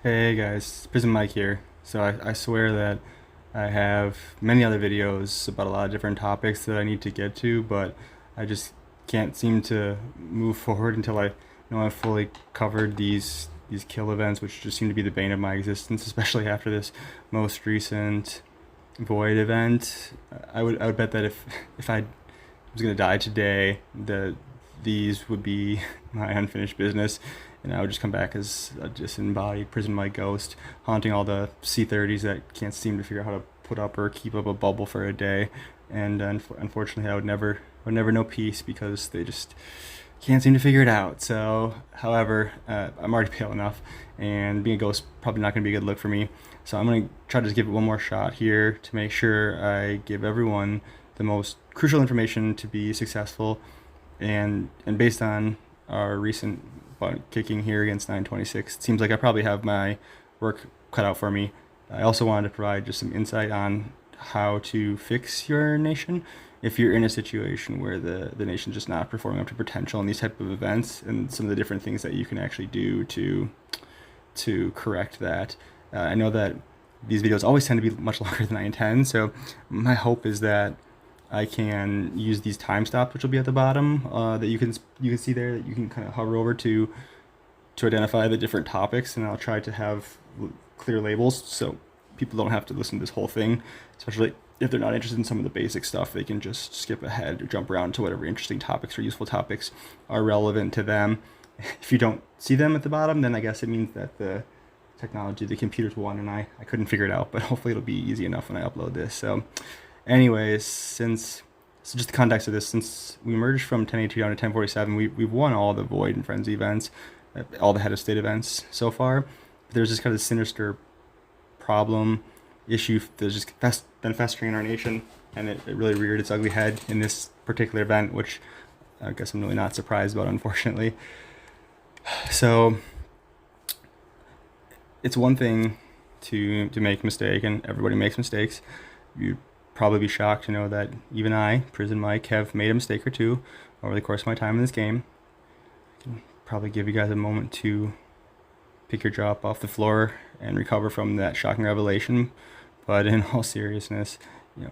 Hey guys, Prison Mike here. So I swear that I have many other videos about a lot of different topics that I need to get to, but I just can't seem to move forward until I know I've fully covered these kill events, which just seem to be the bane of my existence, especially after this most recent Void event. I would bet that if I was gonna die today, that these would be my unfinished business, and I would just come back as a disembodied prison my ghost, haunting all the C30s that can't seem to figure out how to put up or keep up a bubble for a day. And unfortunately, I would never know peace because they just can't seem to figure it out. So, however, I'm already pale enough, and being a ghost probably not going to be a good look for me. So I'm going to try to just give it one more shot here to make sure I give everyone the most crucial information to be successful. And based on our recent butt kicking here against 926, it seems like I probably have my work cut out for me. I also wanted to provide just some insight on how to fix your nation if you're in a situation where the nation's just not performing up to potential in these type of events, and some of the different things that you can actually do to correct that. I know that these videos always tend to be much longer than I intend, so my hope is that I can use these time stops, which will be at the bottom, that you can see there, that you can kind of hover over to identify the different topics, and I'll try to have clear labels so people don't have to listen to this whole thing, especially if they're not interested in some of the basic stuff. They can just skip ahead or jump around to whatever interesting topics or useful topics are relevant to them. If you don't see them at the bottom, then I guess it means that the technology, the computers won, and I couldn't figure it out, but hopefully it'll be easy enough when I upload this. So anyways, so just the context of this, since we merged from 1082 down to 1047, we've won all the Void and Frenzy events, all the Head of State events so far. But there's just kind of a sinister problem, issue that's just been festering in our nation, and it really reared its ugly head in this particular event, which I guess I'm really not surprised about, unfortunately. So it's one thing to make a mistake, and everybody makes mistakes. You'd probably be shocked to know that even I, Prison Mike, have made a mistake or two over the course of my time in this game. I can probably give you guys a moment to pick your jaw up off the floor and recover from that shocking revelation. But in all seriousness,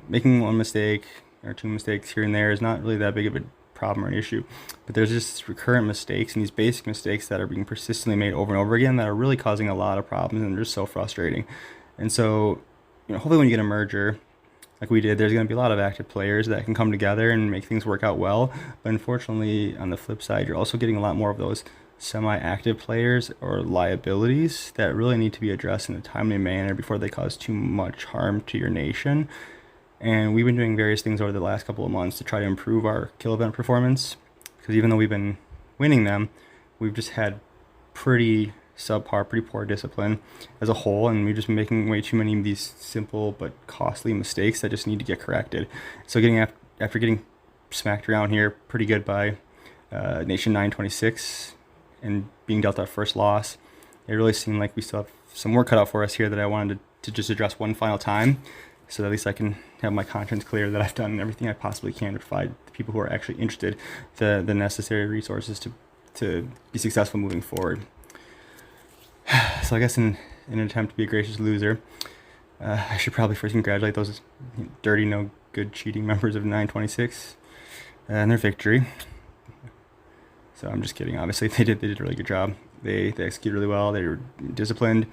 making one mistake or two mistakes here and there is not really that big of a problem or an issue. But there's just recurrent mistakes and these basic mistakes that are being persistently made over and over again that are really causing a lot of problems, and they're just so frustrating. And so, hopefully when you get a merger like we did, there's going to be a lot of active players that can come together and make things work out well. But unfortunately, on the flip side, you're also getting a lot more of those semi-active players or liabilities that really need to be addressed in a timely manner before they cause too much harm to your nation. And we've been doing various things over the last couple of months to try to improve our kill event performance, because even though we've been winning them, we've just had pretty subpar, pretty poor discipline as a whole, and we've just been making way too many of these simple but costly mistakes that just need to get corrected. So after getting smacked around here pretty good by Nation 926 and being dealt our first loss, it really seemed like we still have some work cut out for us here that I wanted to just address one final time, so that at least I can have my conscience clear that I've done everything I possibly can to provide the people who are actually interested the necessary resources to be successful moving forward. So I guess in an attempt to be a gracious loser, I should probably first congratulate those dirty, no good, cheating members of 926 and their victory. So I'm just kidding. Obviously, they did a really good job. They executed really well. They were disciplined.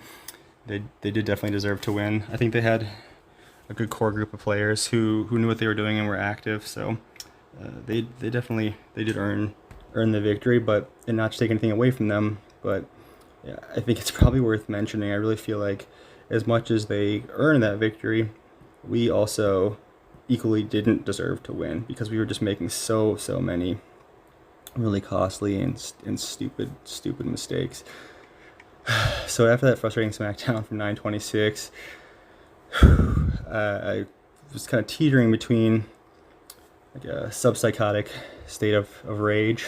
They did definitely deserve to win. I think they had a good core group of players who knew what they were doing and were active. So they did earn the victory, but and not to take anything away from them. But yeah, I think it's probably worth mentioning. I really feel like as much as they earned that victory, we also equally didn't deserve to win, because we were just making so many really costly and stupid mistakes. So after that frustrating smackdown from 926, I was kind of teetering between like a subpsychotic state of rage,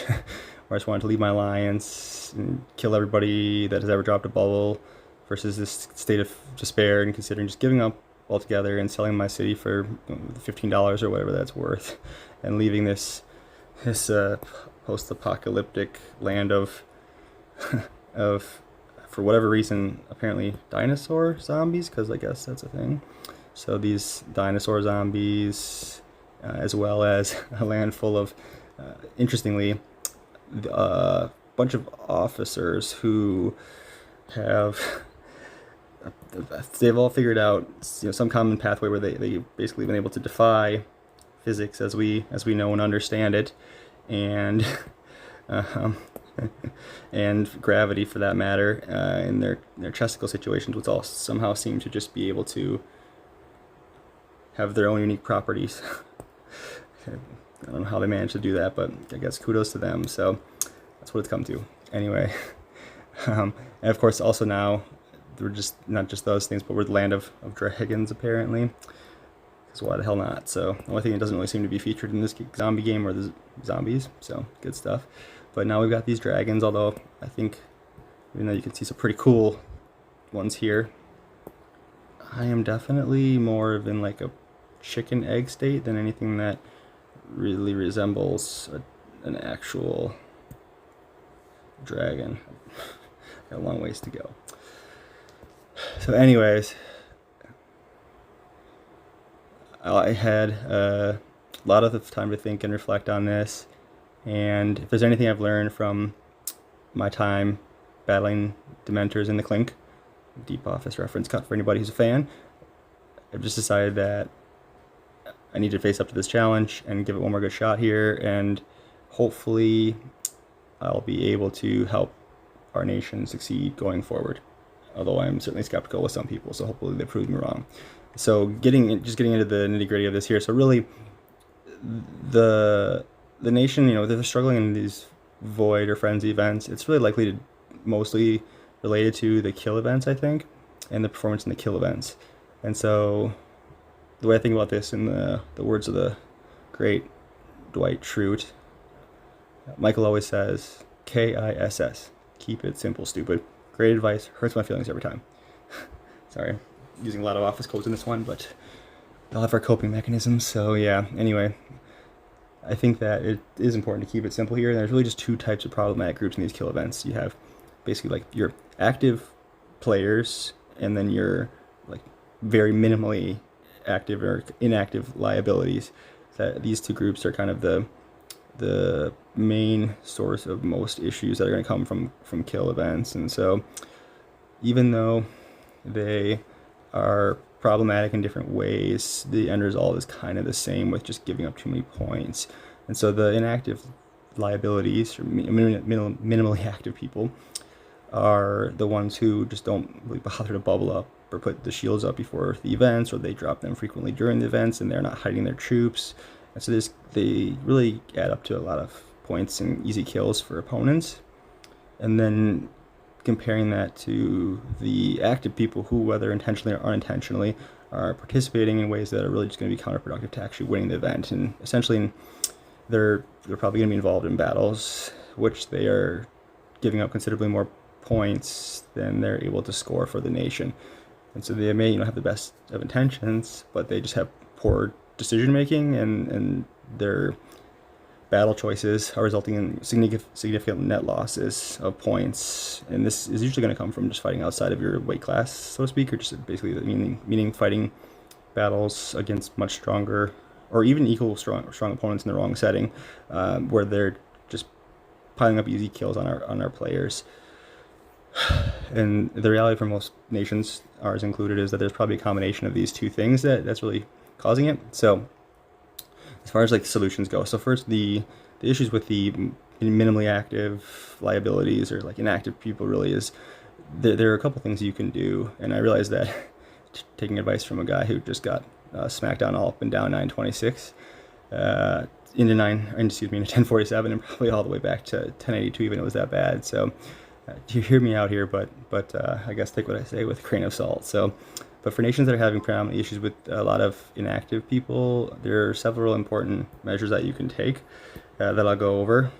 where I just wanted to leave my alliance and kill everybody that has ever dropped a bubble, versus this state of despair and considering just giving up altogether and selling my city for $15 or whatever that's worth, and leaving this post-apocalyptic land of for whatever reason, apparently dinosaur zombies, because I guess that's a thing. So these dinosaur zombies, as well as a land full of, interestingly, a bunch of officers who have they've all figured out, some common pathway where they basically been able to defy physics as we know and understand it, and and gravity for that matter, in their chesticle situations, which all somehow seem to just be able to have their own unique properties. I don't know how they managed to do that, but I guess kudos to them. So that's what it's come to. Anyway, and of course also now we're just not just those things, but we're the land of dragons apparently. Because why the hell not? So the only thing that doesn't really seem to be featured in this zombie game are the zombies. So good stuff. But now we've got these dragons, although I think, even though you can see some pretty cool ones here, I am definitely more of in like a chicken egg state than anything that really resembles an actual dragon. Got a long ways to go. So anyways, I had a lot of time to think and reflect on this, and if there's anything I've learned from my time battling Dementors in the Clink, deep office reference cut for anybody who's a fan, I've just decided that I need to face up to this challenge and give it one more good shot here, and hopefully I'll be able to help our nation succeed going forward. Although I'm certainly skeptical with some people, so hopefully they prove me wrong. So getting into the nitty-gritty of this here. So really, the nation, they're struggling in these void or frenzy events. It's really likely to mostly related to the kill events, I think, and the performance in the kill events. And so the way I think about this, in the words of the great Dwight Schrute, Michael always says, KISS, keep it simple, stupid. Great advice, hurts my feelings every time. Sorry, using a lot of office codes in this one, but they'll have our coping mechanisms. So yeah, anyway, I think that it is important to keep it simple here. And there's really just two types of problematic groups in these kill events. You have basically like your active players, and then your like very minimally active or inactive liabilities. That these two groups are kind of the main source of most issues that are going to come from kill events. And so even though they are problematic in different ways, the end result is kind of the same, with just giving up too many points. And so the inactive liabilities, or minimally active people, are the ones who just don't really bother to bubble up or put the shields up before the events, or they drop them frequently during the events, and they're not hiding their troops. And so they really add up to a lot of points and easy kills for opponents. And then comparing that to the active people who, whether intentionally or unintentionally, are participating in ways that are really just going to be counterproductive to actually winning the event. And essentially, they're probably going to be involved in battles which they are giving up considerably more points than they're able to score for the nation. And so they may have the best of intentions, but they just have poor decision making, and their battle choices are resulting in significant net losses of points. And this is usually going to come from just fighting outside of your weight class, so to speak, or just basically meaning fighting battles against much stronger or even equal strong opponents in the wrong setting, where they're just piling up easy kills on our players. And the reality for most nations, ours included, is that there's probably a combination of these two things that's really causing it. So as far as like solutions go, so first the issues with the minimally active liabilities, or like inactive people, really is there are a couple things you can do. And I realize that taking advice from a guy who just got smacked down all up and down 926 into 1047, and probably all the way back to 1082, even it was that bad. So you hear me out here, but I guess take what I say with a grain of salt. So, but for nations that are having predominant issues with a lot of inactive people, there are several important measures that you can take that I'll go over.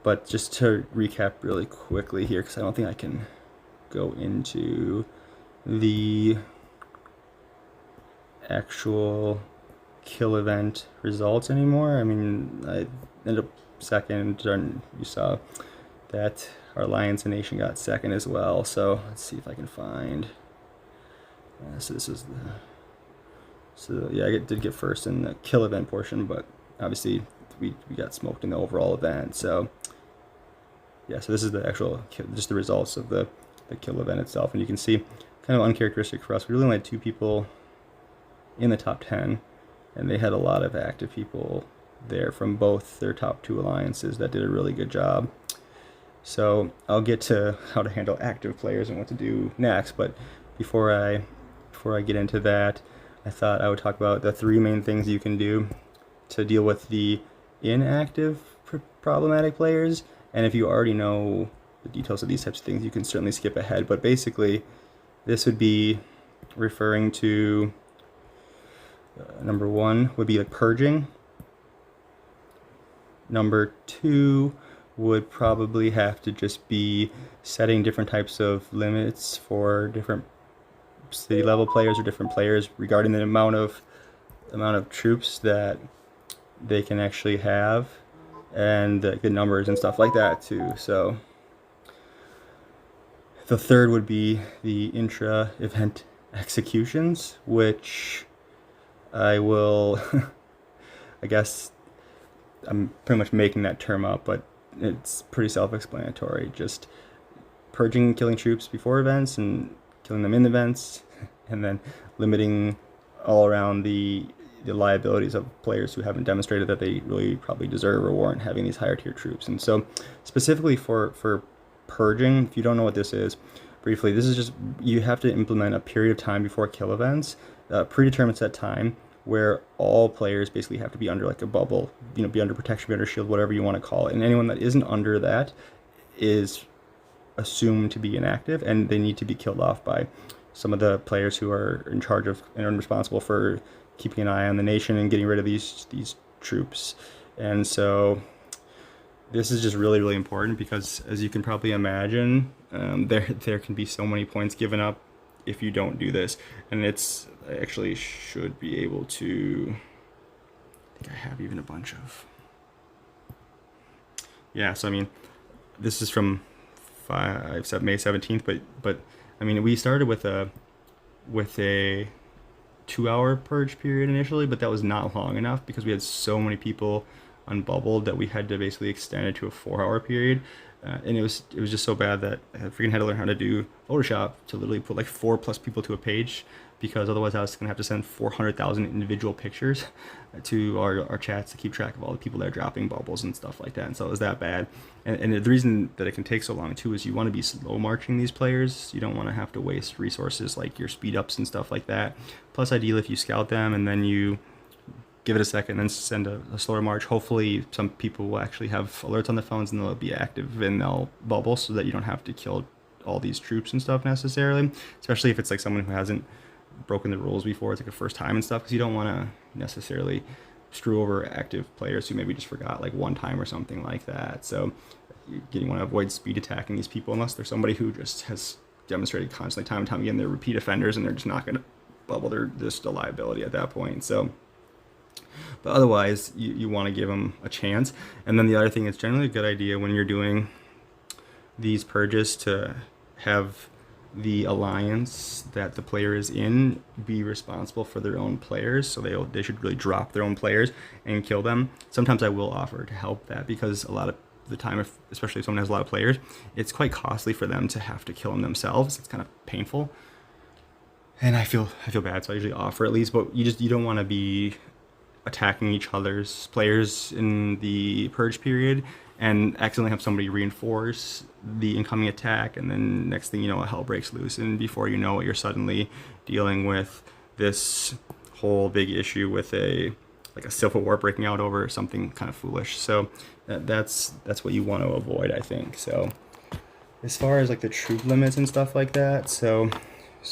But just to recap really quickly here, because I don't think I can go into the actual kill event results anymore. I mean, I ended up second, and you saw that our alliance and nation got second as well. So let's see if I can find. So this is the. So yeah, I did get first in the kill event portion, but obviously we got smoked in the overall event. So yeah, so this is the actual, just the results of the kill event itself, and you can see kind of uncharacteristic for us. We really only had 2 people in the top 10, and they had a lot of active people there from both their top 2 alliances that did a really good job. So I'll get to how to handle active players and what to do next, but before I get into that, I thought I would talk about the 3 main things you can do to deal with the inactive problematic players. And if you already know the details of these types of things, you can certainly skip ahead. But basically, this would be referring to number 1 would be like purging. Number 2 would probably have to just be setting different types of limits for different city level players or different players regarding the amount of troops that they can actually have, and the numbers and stuff like that too. So the third would be the intra-event executions, which I will I guess I'm pretty much making that term up, but it's pretty self-explanatory. Just purging and killing troops before events and killing them in events, and then limiting all around the liabilities of players who haven't demonstrated that they really probably deserve or warrant having these higher tier troops. And so specifically for purging, if you don't know what this is, briefly, this is just, you have to implement a period of time before kill events, predetermined set time, where all players basically have to be under like a bubble, be under protection, be under shield, whatever you want to call it. And anyone that isn't under that is assumed to be inactive, and they need to be killed off by some of the players who are in charge of and are responsible for keeping an eye on the nation and getting rid of these troops. And so this is just really, really important because, as you can probably imagine, there can be so many points given up if you don't do this. And I actually should be able to, I think I have even a bunch of, yeah, so I mean, this is from May 17th, but I mean, we started with a 2-hour purge period initially, but that was not long enough because we had so many people unbubbled that we had to basically extend it to a 4-hour period. And it was just so bad that I freaking had to learn how to do Photoshop to literally put like 4+ people to a page, because otherwise I was going to have to send 400,000 individual pictures to our chats to keep track of all the people that are dropping bubbles and stuff like that. And so it was that bad. And the reason that it can take so long too is you want to be slow marching these players. You don't want to have to waste resources like your speed ups and stuff like that. Plus, ideally, if you scout them and then you give it a second, then send a slower march. Hopefully some people will actually have alerts on their phones and they'll be active and they'll bubble, so that you don't have to kill all these troops and stuff necessarily, especially if it's like someone who hasn't broken the rules before. It's like a first time and stuff, because you don't want to necessarily screw over active players who maybe just forgot like one time or something like that. So you want to avoid speed attacking these people unless they're somebody who just has demonstrated constantly time and time again they're repeat offenders and they're just not going to bubble. They're just a liability at that point. So but otherwise, you want to give them a chance. And then the other thing, it's generally a good idea when you're doing these purges to have the alliance that the player is in be responsible for their own players. So they should really drop their own players and kill them. Sometimes I will offer to help that, because a lot of the time, especially if someone has a lot of players, it's quite costly for them to have to kill them themselves. It's kind of painful. And I feel bad, so I usually offer at least. But you don't want to be attacking each other's players in the purge period and accidentally have somebody reinforce the incoming attack, and then next thing you know, hell breaks loose, and before you know it, you're suddenly dealing with this whole big issue with a civil war breaking out over something kind of foolish. So that's what you want to avoid, I think. So as far as like the troop limits and stuff like that, so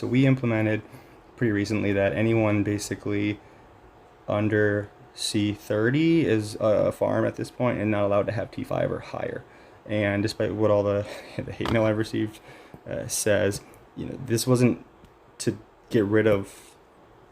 we implemented pretty recently that anyone basically under C30 is a farm at this point and not allowed to have T5 or higher. And despite what all the hate mail I've received says, this wasn't to get rid of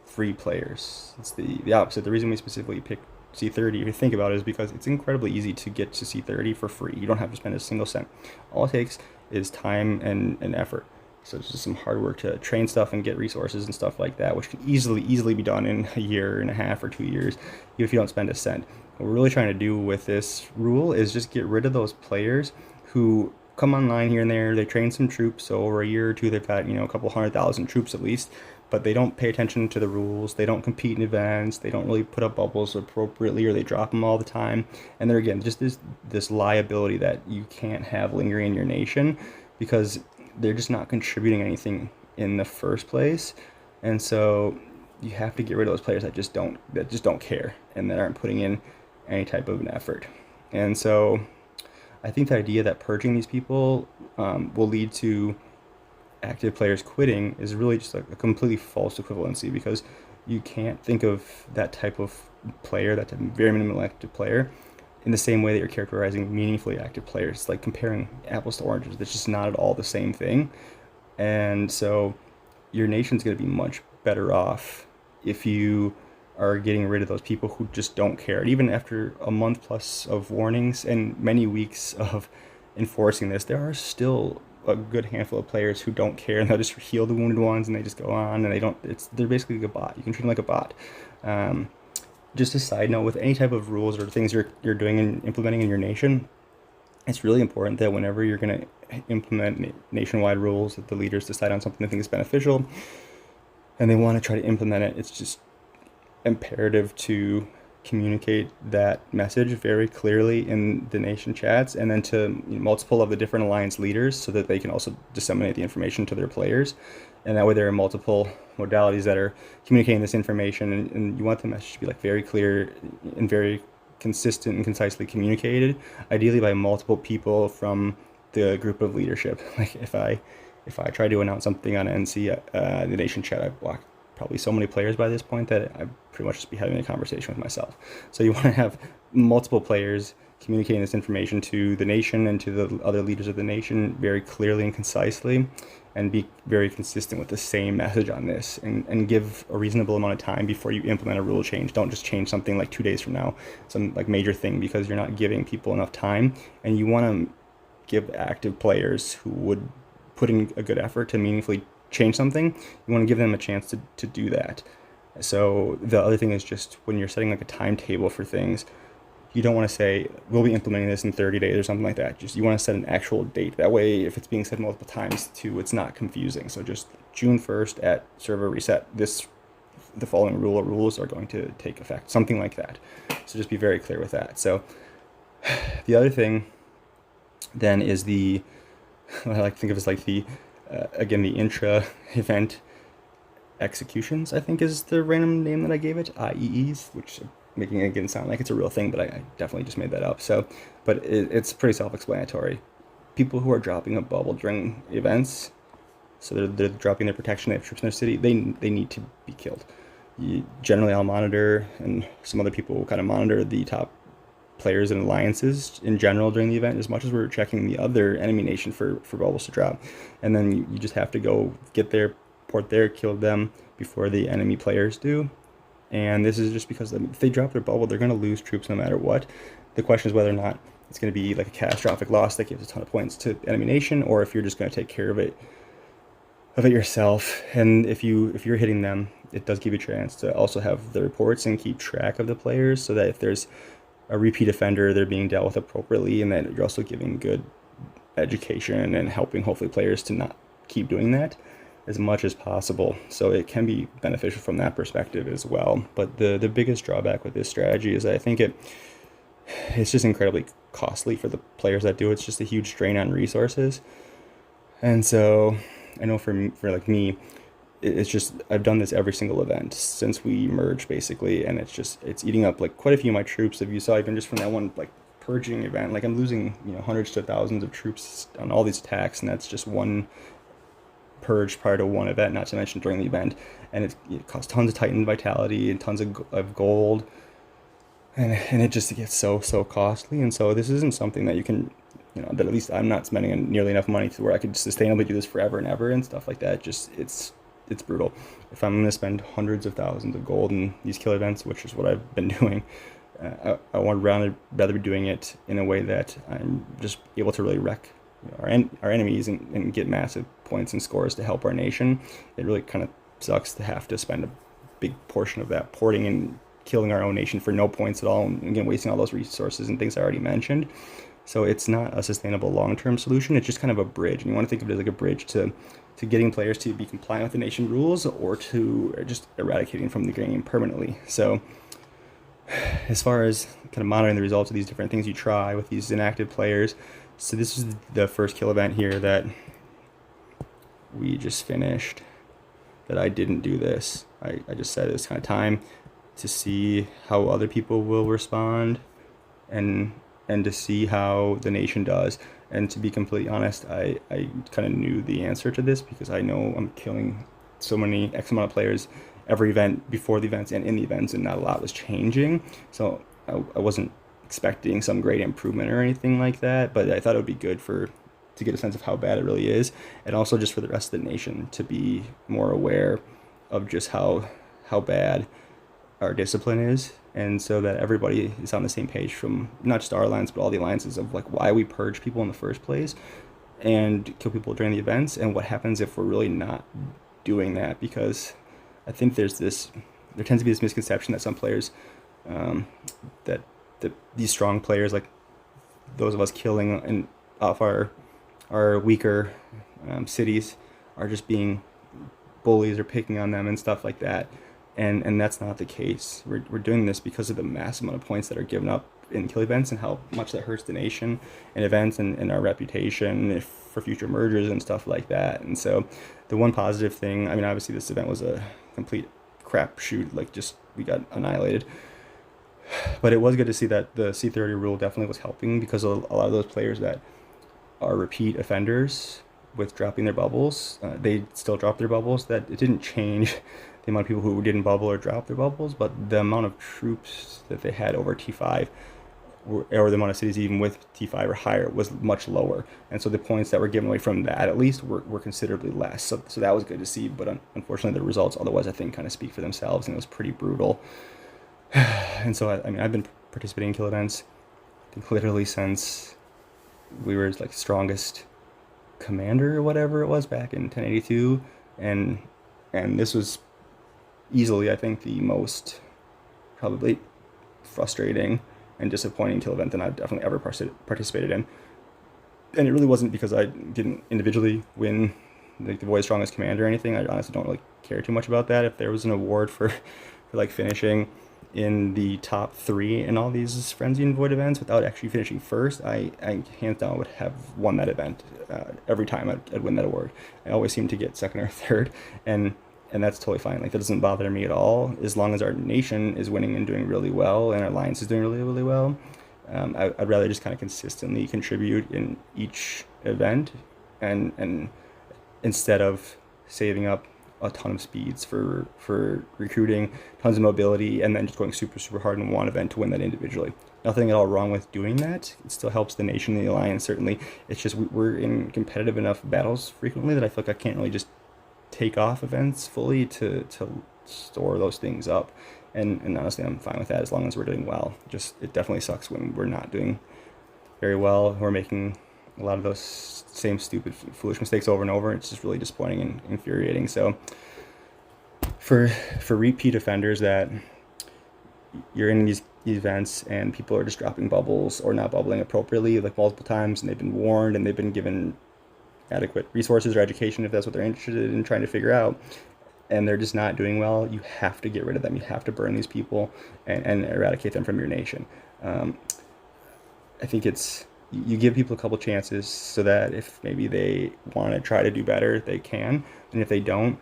free players. It's the opposite. The reason we specifically picked C30, if you think about it, is because it's incredibly easy to get to C30 for free. You don't have to spend a single cent. All it takes is time and effort. So it's just some hard work to train stuff and get resources and stuff like that, which can easily be done in a year and a half or 2 years, even if you don't spend a cent. What we're really trying to do with this rule is just get rid of those players who come online here and there. They train some troops, so over a year or two they've got, a couple 100,000 troops at least, but they don't pay attention to the rules. They don't compete in events. They don't really put up bubbles appropriately, or they drop them all the time. And they're, again, just this liability that you can't have lingering in your nation, because they're just not contributing anything in the first place. And so you have to get rid of those players that just don't care and that aren't putting in any type of an effort. And so I think the idea that purging these people will lead to active players quitting is really just a completely false equivalency, because you can't think of that type of player, that type of very minimally active player, in the same way that you're characterizing meaningfully active players. It's like comparing apples to oranges. It's just not at all the same thing. And so your nation's going to be much better off if you are getting rid of those people who just don't care. And even after a month plus of warnings and many weeks of enforcing this, there are still a good handful of players who don't care, and they'll just heal the wounded ones and they just go on, and they're basically like a bot. You can treat them like a bot. Just a side note, with any type of rules or things you're doing and implementing in your nation, it's really important that whenever you're going to implement nationwide rules, that the leaders decide on something they think is beneficial and they want to try to implement it, it's just imperative to communicate that message very clearly in the nation chats, and then to multiple of the different alliance leaders, so that they can also disseminate the information to their players. And that way there are multiple modalities that are communicating this information, and you want the message to be like very clear and very consistent and concisely communicated, ideally by multiple people from the group of leadership. Like if I try to announce something on NC, the nation chat, I've blocked probably so many players by this point that I'd pretty much just be having a conversation with myself. So you want to have multiple players communicating this information to the nation and to the other leaders of the nation very clearly and concisely, and be very consistent with the same message on this, and give a reasonable amount of time before you implement a rule change. Don't just change something like 2 days from now, some like major thing, because you're not giving people enough time. And you want to give active players who would put in a good effort to meaningfully change something, you want to give them a chance to do that. So the other thing is, just when you're setting like a timetable for things, you don't want to say we'll be implementing this in 30 days or something like that. Just, you want to set an actual date. That way, if it's being said multiple times too, it's not confusing. So just June 1st at server reset, the following rule or rules are going to take effect, something like that. So just be very clear with that. So the other thing then is what I like to think of as like again, the intra-event executions, I think is the random name that I gave it, IEEs, which making it again sound like it's a real thing, but I definitely just made that up. So, but it's pretty self-explanatory. People who are dropping a bubble during events, so they're dropping their protection, they have troops in their city, they need to be killed. Generally, I'll monitor, and some other people will kind of monitor the top players and alliances in general during the event, as much as we're checking the other enemy nation for bubbles to drop. And then you just have to go get there, port there, kill them before the enemy players do. And this is just because if they drop their bubble, they're going to lose troops no matter what. The question is whether or not it's going to be like a catastrophic loss that gives a ton of points to enemy nation, or if you're just going to take care of it yourself. And if you're hitting them, it does give you a chance to also have the reports and keep track of the players, so that if there's a repeat offender, they're being dealt with appropriately, and that you're also giving good education and helping hopefully players to not keep doing that as much as possible. So it can be beneficial from that perspective as well. But the biggest drawback with this strategy is that I think it's just incredibly costly for the players that do it. It's just a huge strain on resources. And so I know for like me, it's just, I've done this every single event since we merged basically, and it's eating up like quite a few of my troops. If you saw, even just from that one like purging event, like I'm losing hundreds to thousands of troops on all these attacks, and that's just one purge prior to one event, not to mention during the event. And it costs tons of Titan vitality and tons of gold, and it just gets so costly. And so this isn't something that you can, that at least I'm not spending nearly enough money to where I could sustainably do this forever and ever and stuff like that. Just it's brutal. If I'm going to spend hundreds of thousands of gold in these kill events, which is what I've been doing, I would rather be doing it in a way that I'm just able to really wreck our enemies and get massive points and scores to help our nation. It really kind of sucks to have to spend a big portion of that porting and killing our own nation for no points at all, and again wasting all those resources and things I already mentioned. So it's not a sustainable long-term solution. It's just kind of a bridge, and you want to think of it as like a bridge to getting players to be compliant with the nation rules, or to just eradicating from the game permanently. So as far as kind of monitoring the results of these different things you try with these inactive players, so this is the first kill event here that we just finished, that I didn't do this. I just said it's kind of time to see how other people will respond, and to see how the nation does. And to be completely honest, I kind of knew the answer to this, because I know I'm killing so many X amount of players every event, before the events and in the events, and not a lot was changing. So I wasn't expecting some great improvement or anything like that, but I thought it would be good to get a sense of how bad it really is, and also just for the rest of the nation to be more aware of just how bad our discipline is, and so that everybody is on the same page, from not just our alliance but all the alliances, of like why we purge people in the first place and kill people during the events, and what happens if we're really not doing that. Because I think there tends to be this misconception that some players, that these strong players, like those of us killing off our weaker cities, are just being bullies or picking on them and stuff like that. And that's not the case. We're doing this because of the massive amount of points that are given up in kill events, and how much that hurts the nation and events and our reputation for future mergers and stuff like that. And so the one positive thing, I mean, obviously this event was a complete crapshoot, like just we got annihilated. But it was good to see that the C30 rule definitely was helping, because a lot of those players that are repeat offenders with dropping their bubbles, they still drop their bubbles. That it didn't change the amount of people who didn't bubble or drop their bubbles, but the amount of troops that they had over T5, or the amount of cities even with T5 or higher, was much lower. And so the points that were given away from that, at least, were considerably less. So that was good to see, but unfortunately the results otherwise, I think, kind of speak for themselves, and it was pretty brutal. And so I mean, I've been participating in kill events, I think, literally since we were like strongest commander or whatever it was back in 1082, and this was easily, I think, the most probably frustrating and disappointing kill event that I've definitely ever participated in. And it really wasn't because I didn't individually win like the void strongest commander or anything. I honestly don't really care too much about that. If there was an award for like finishing in the top 3 in all these frenzy and void events without actually finishing first, I hands down would have won that event. Every time I'd win that award. I always seem to get second or third, and that's totally fine. Like, that doesn't bother me at all, as long as our nation is winning and doing really well, and our alliance is doing really, really well. I'd rather just kind of consistently contribute in each event, and instead of saving up a ton of speeds for recruiting, tons of mobility, and then just going super, super hard in one event to win that individually. Nothing at all wrong with doing that. It still helps the nation and the alliance, certainly. It's just we're in competitive enough battles frequently that I feel like I can't really just take off events fully to store those things up. And honestly, I'm fine with that as long as we're doing well. Just, it definitely sucks when we're not doing very well. We're making a lot of those same stupid, foolish mistakes over and over. It's just really disappointing and infuriating. So for repeat offenders that you're in these events and people are just dropping bubbles or not bubbling appropriately, like multiple times, and they've been warned and they've been given adequate resources or education if that's what they're interested in trying to figure out, and they're just not doing well, you have to get rid of them. You have to burn these people and eradicate them from your nation. I think you give people a couple chances so that if maybe they want to try to do better, they can. And if they don't,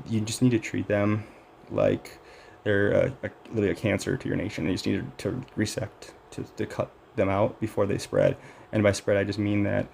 you just need to treat them like they're literally a cancer to your nation. You just need to resect, to cut them out before they spread. And by spread, I just mean that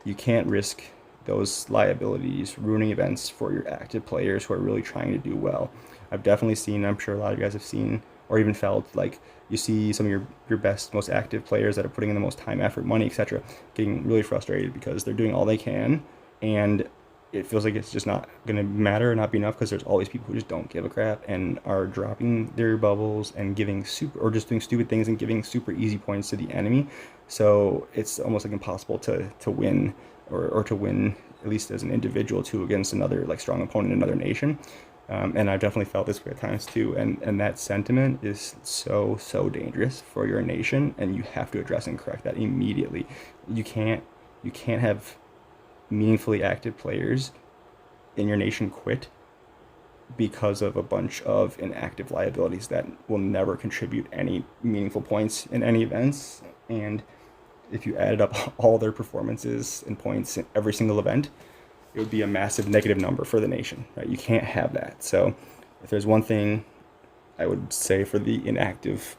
you can't risk those liabilities ruining events for your active players who are really trying to do well. I've definitely seen, I'm sure a lot of you guys have seen or even felt, like you see some of your best, most active players that are putting in the most time, effort, money, etc., getting really frustrated because they're doing all they can, and it feels like it's just not going to matter or not be enough because there's always people who just don't give a crap and are dropping their bubbles and giving super or just doing stupid things and giving super easy points to the enemy. So it's almost like impossible to win or to win at least as an individual too against another like strong opponent in another nation. And I've definitely felt this way at times too. And that sentiment is so dangerous for your nation, and you have to address and correct that immediately. You can't have meaningfully active players in your nation quit because of a bunch of inactive liabilities that will never contribute any meaningful points in any events. And if you added up all their performances and points in every single event, it would be a massive negative number for the nation, right? You can't have that. So if there's one thing I would say for the inactive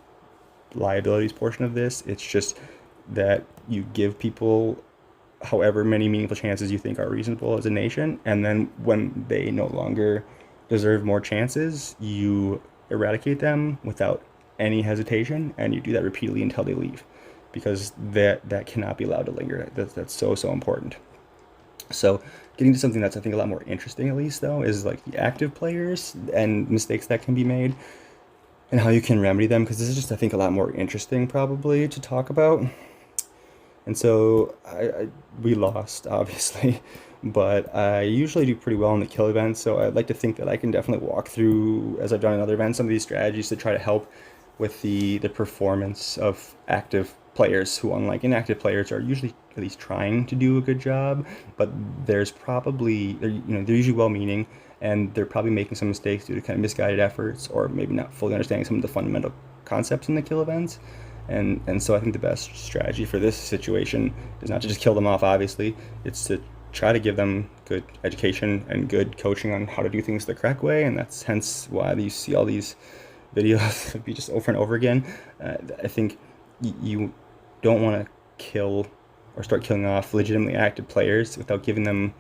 liabilities portion of this, it's just that you give people however many meaningful chances you think are reasonable as a nation, and then when they no longer deserve more chances, you eradicate them without any hesitation, and you do that repeatedly until they leave, because that cannot be allowed to linger. That's so important. So getting to something that's I think a lot more interesting, at least though, is like the active players and mistakes that can be made and how you can remedy them, because this is just I think a lot more interesting probably to talk about. And so we lost, obviously, but I usually do pretty well in the kill events. So I'd like to think that I can definitely walk through, as I've done in other events, some of these strategies to try to help with the performance of active players who, unlike inactive players, are usually at least trying to do a good job. But there's probably, they're usually well-meaning, and they're probably making some mistakes due to kind of misguided efforts or maybe not fully understanding some of the fundamental concepts in the kill events. And so I think the best strategy for this situation is not to just kill them off, obviously. It's to try to give them good education and good coaching on how to do things the correct way, and that's hence why you see all these videos be just over and over again. I think you don't want to kill or start killing off legitimately active players without giving them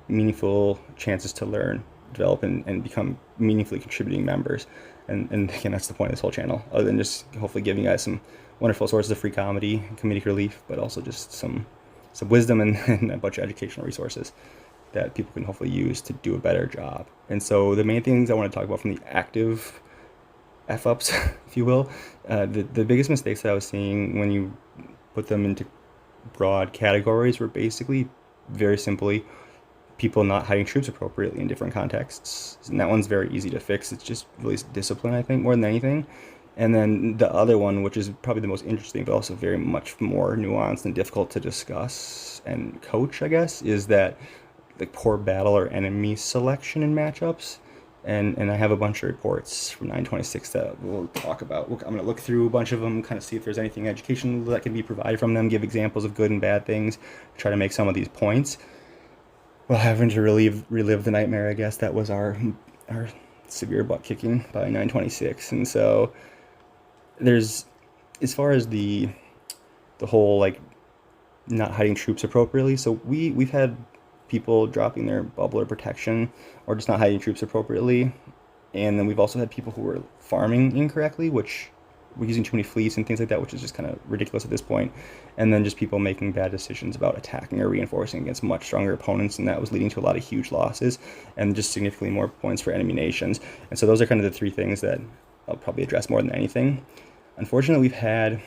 meaningful chances to learn, develop, and become meaningfully contributing members. And again, that's the point of this whole channel, other than just hopefully giving you guys some wonderful sources of free comedy and comedic relief, but also just some wisdom and a bunch of educational resources that people can hopefully use to do a better job. And so the main things I want to talk about from the active F-ups, if you will, the biggest mistakes that I was seeing when you put them into broad categories were basically, very simply, people not hiding troops appropriately in different contexts. And that one's very easy to fix. It's just really discipline, I think, more than anything. And then the other one, which is probably the most interesting, but also very much more nuanced and difficult to discuss and coach, I guess, is that like poor battle or enemy selection in matchups. And I have a bunch of reports from 926 that we'll talk about. I'm going to look through a bunch of them, kind of see if there's anything educational that can be provided from them, give examples of good and bad things, try to make some of these points. Well, having to relive the nightmare, I guess, that was our severe butt kicking by 926. And so there's, as far as the whole like not hiding troops appropriately, so we've had people dropping their bubble or protection or just not hiding troops appropriately, and then we've also had people who were farming incorrectly, which we're using too many fleets and things like that, which is just kind of ridiculous at this point. And then just people making bad decisions about attacking or reinforcing against much stronger opponents, and that was leading to a lot of huge losses and just significantly more points for enemy nations. And so those are kind of the three things that I'll probably address more than anything. Unfortunately, we've had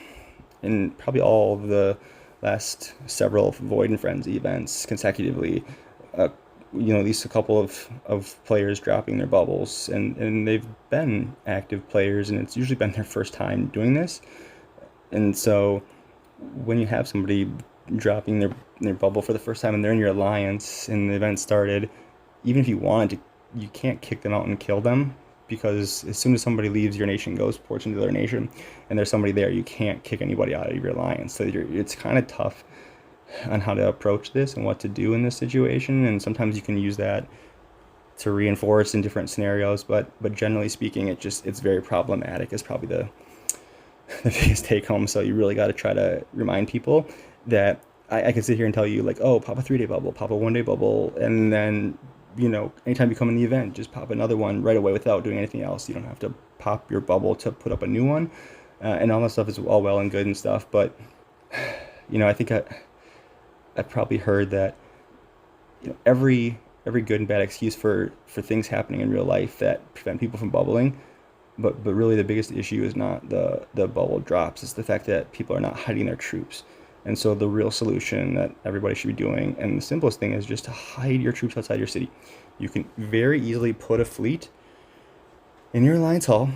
in probably all of the last several Void and Frenzy events consecutively, at least a couple of players dropping their bubbles, and they've been active players, and it's usually been their first time doing this. And so when you have somebody dropping their bubble for the first time and they're in your alliance and the event started, even if you wanted to, you can't kick them out and kill them, because as soon as somebody leaves your nation, goes ports into their nation, and there's somebody there, you can't kick anybody out of your alliance. So it's kind of tough on how to approach this and what to do in this situation, and sometimes you can use that to reinforce in different scenarios, but generally speaking, it's very problematic is probably the biggest take home. So you really got to try to remind people that I can sit here and tell you like, oh, pop a 3-day bubble, pop a 1-day bubble, and then anytime you come in the event, just pop another one right away without doing anything else. You don't have to pop your bubble to put up a new one, and all that stuff is all well and good and stuff, but I think I probably heard that every good and bad excuse for things happening in real life that prevent people from bubbling. But really the biggest issue is not the bubble drops. It's the fact that people are not hiding their troops. And so the real solution that everybody should be doing, and the simplest thing, is just to hide your troops outside your city. You can very easily put a fleet in your alliance hall.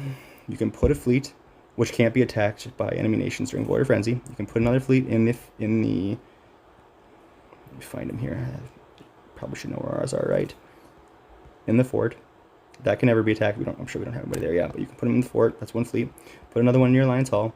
You can put a fleet which can't be attacked by enemy nations during Warrior Frenzy. You can put another fleet in the let me find them here. I probably should know where ours are, right? In the fort. That can never be attacked. I'm sure we don't have anybody there yet, but you can put them in the fort. That's one fleet. Put another one in your alliance hall,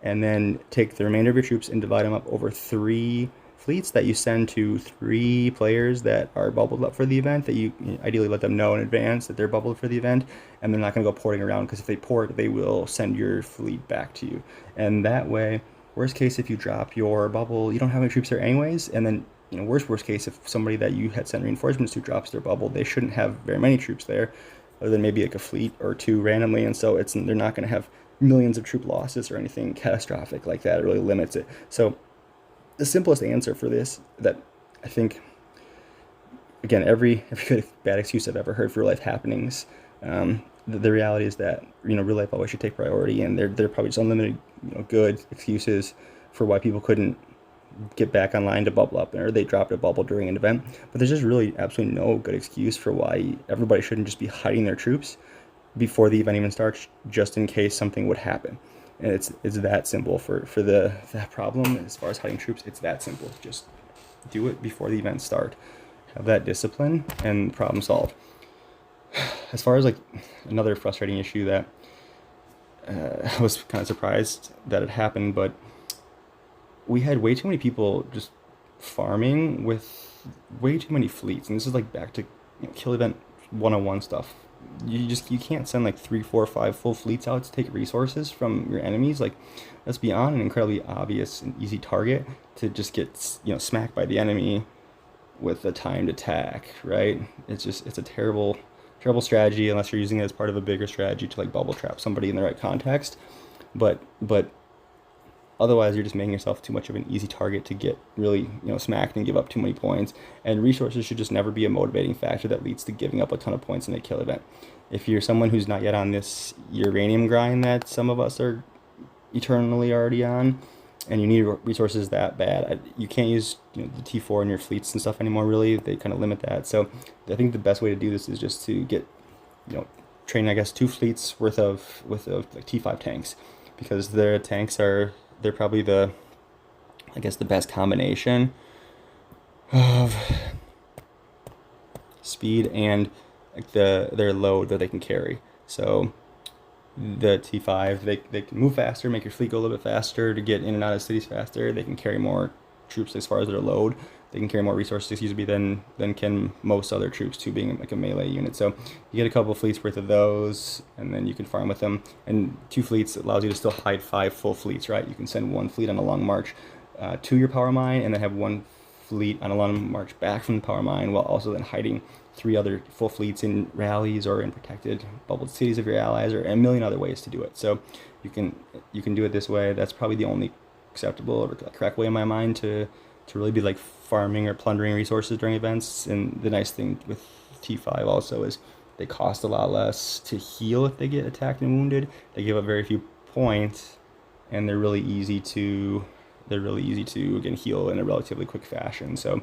and then take the remainder of your troops and divide them up over 3 fleets that you send to 3 players that are bubbled up for the event, that you ideally let them know in advance that they're bubbled for the event, and they're not going to go porting around, because if they port, they will send your fleet back to you. And that way, worst case, if you drop your bubble, you don't have any troops there anyways, and then worst case, if somebody that you had sent reinforcements to drops their bubble, they shouldn't have very many troops there, other than maybe like a fleet or 2 randomly, and so they're not going to have millions of troop losses or anything catastrophic like that. It really limits it. So the simplest answer for this, that I think, again, every good bad excuse I've ever heard for real life happenings, the reality is that real life always should take priority, and there are probably just unlimited good excuses for why people couldn't get back online to bubble up, or they dropped a bubble during an event. But there's just really absolutely no good excuse for why everybody shouldn't just be hiding their troops before the event even starts, just in case something would happen. And it's that simple for that problem. As far as hiding troops, it's that simple. Just do it before the events start. Have that discipline, and problem solved. As far as like another frustrating issue that I was kind of surprised that it happened, but we had way too many people just farming with way too many fleets, and this is like back to kill event 101 stuff. You can't send like 3, 4, 5 full fleets out to take resources from your enemies. Like, that's beyond an incredibly obvious and easy target to just get smacked by the enemy with a timed attack, right? It's a terrible strategy unless you're using it as part of a bigger strategy to like bubble trap somebody in the right context. But otherwise, you're just making yourself too much of an easy target to get really, smacked and give up too many points. And resources should just never be a motivating factor that leads to giving up a ton of points in a kill event. If you're someone who's not yet on this uranium grind that some of us are eternally already on, and you need resources that bad, you can't use the T4 in your fleets and stuff anymore, really. They kind of limit that. So I think the best way to do this is just to get, train, I guess, 2 fleets worth of like T5 tanks, because their tanks they're probably the best combination of speed and like their load that they can carry. So the T5, they can move faster, make your fleet go a little bit faster to get in and out of cities faster. They can carry more troops as far as their load. They can carry more resources, than can most other troops too, being like a melee unit. So you get a couple of fleets worth of those, and then you can farm with them. And 2 fleets allows you to still hide 5 full fleets, right? You can send 1 fleet on a long march to your power mine, and then have 1 fleet on a long march back from the power mine, while also then hiding 3 other full fleets in rallies or in protected bubbled cities of your allies, or a million other ways to do it. So you can do it this way. That's probably the only acceptable or correct way in my mind to really be like farming or plundering resources during events. And the nice thing with T5 also is they cost a lot less to heal if they get attacked and wounded. They give up very few points, and they're really easy to again heal in a relatively quick fashion. So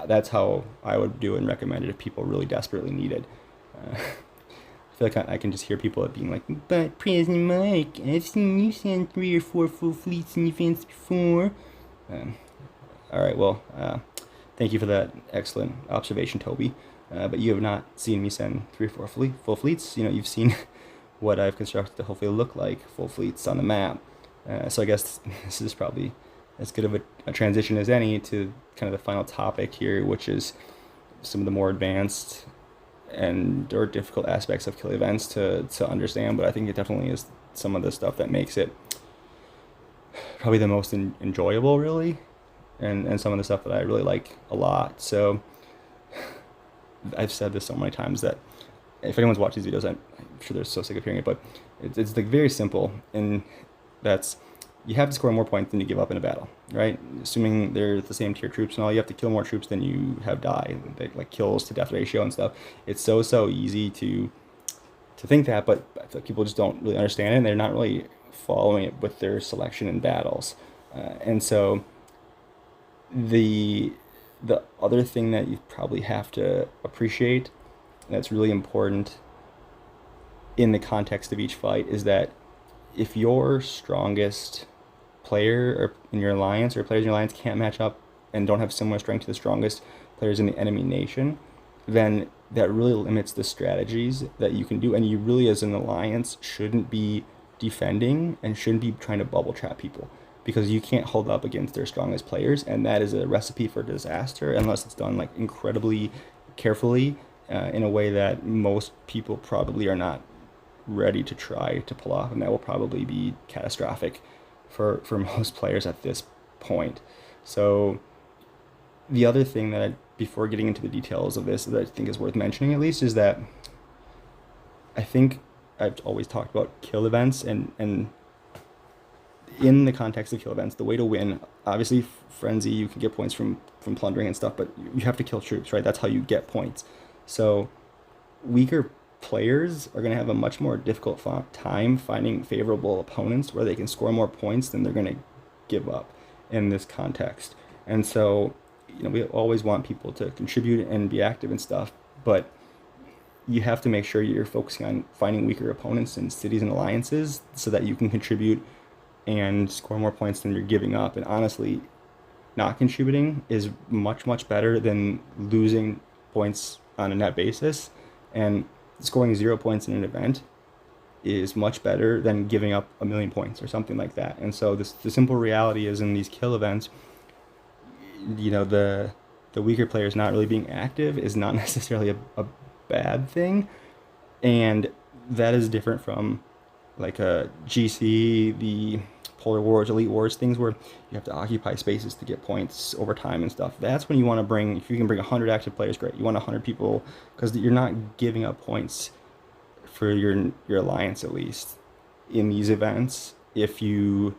that's how I would do it and recommend it if people really desperately need it. I feel like I can just hear people being like, "But President Mike, I've seen you send 3 or 4 full fleets in events before." All right, well, thank you for that excellent observation, Toby. But you have not seen me send 3 or 4 full fleets. You've seen what I've constructed to hopefully look like full fleets on the map. So I guess this is probably as good of a transition as any to kind of the final topic here, which is some of the more advanced or difficult aspects of kill events to understand. But I think it definitely is some of the stuff that makes it probably the most enjoyable, really. And some of the stuff that I really like a lot. So I've said this so many times that if anyone's watched these videos, I'm sure they're so sick of hearing it, but it's like very simple, and that's you have to score more points than you give up in a battle, right? Assuming they're the same tier troops and all, you have to kill more troops than you have die, like kills to death ratio and stuff. It's so easy to think that, but I feel like people just don't really understand it, and they're not really following it with their selection in battles. And so the other thing that you probably have to appreciate that's really important in the context of each fight is that if your strongest player or in your alliance or players in your alliance can't match up and don't have similar strength to the strongest players in the enemy nation, then that really limits the strategies that you can do. And you really, as an alliance, shouldn't be defending and shouldn't be trying to bubble trap people, because you can't hold up against their strongest players, and that is a recipe for disaster unless it's done like incredibly carefully in a way that most people probably are not ready to try to pull off, and that will probably be catastrophic for most players at this point. So the other thing that before getting into the details of this that I think is worth mentioning at least is that I think I've always talked about kill events, and in the context of kill events, the way to win, obviously frenzy, you can get points from plundering and stuff, but you have to kill troops, right? That's how you get points. So weaker players are going to have a much more difficult time finding favorable opponents where they can score more points than they're going to give up in this context. And so, we always want people to contribute and be active and stuff, but you have to make sure you're focusing on finding weaker opponents in cities and alliances so that you can contribute and score more points than you're giving up. And honestly, not contributing is much better than losing points on a net basis, and scoring 0 points in an event is much better than giving up 1,000,000 points or something like that. And so the simple reality is, in these kill events, the weaker players not really being active is not necessarily a bad thing, and that is different from like a GC, the Polar Wars, Elite Wars, things where you have to occupy spaces to get points over time and stuff. That's when you want to bring, if you can bring 100 active players, great. You want 100 people, because you're not giving up points for your alliance, at least in these events, if you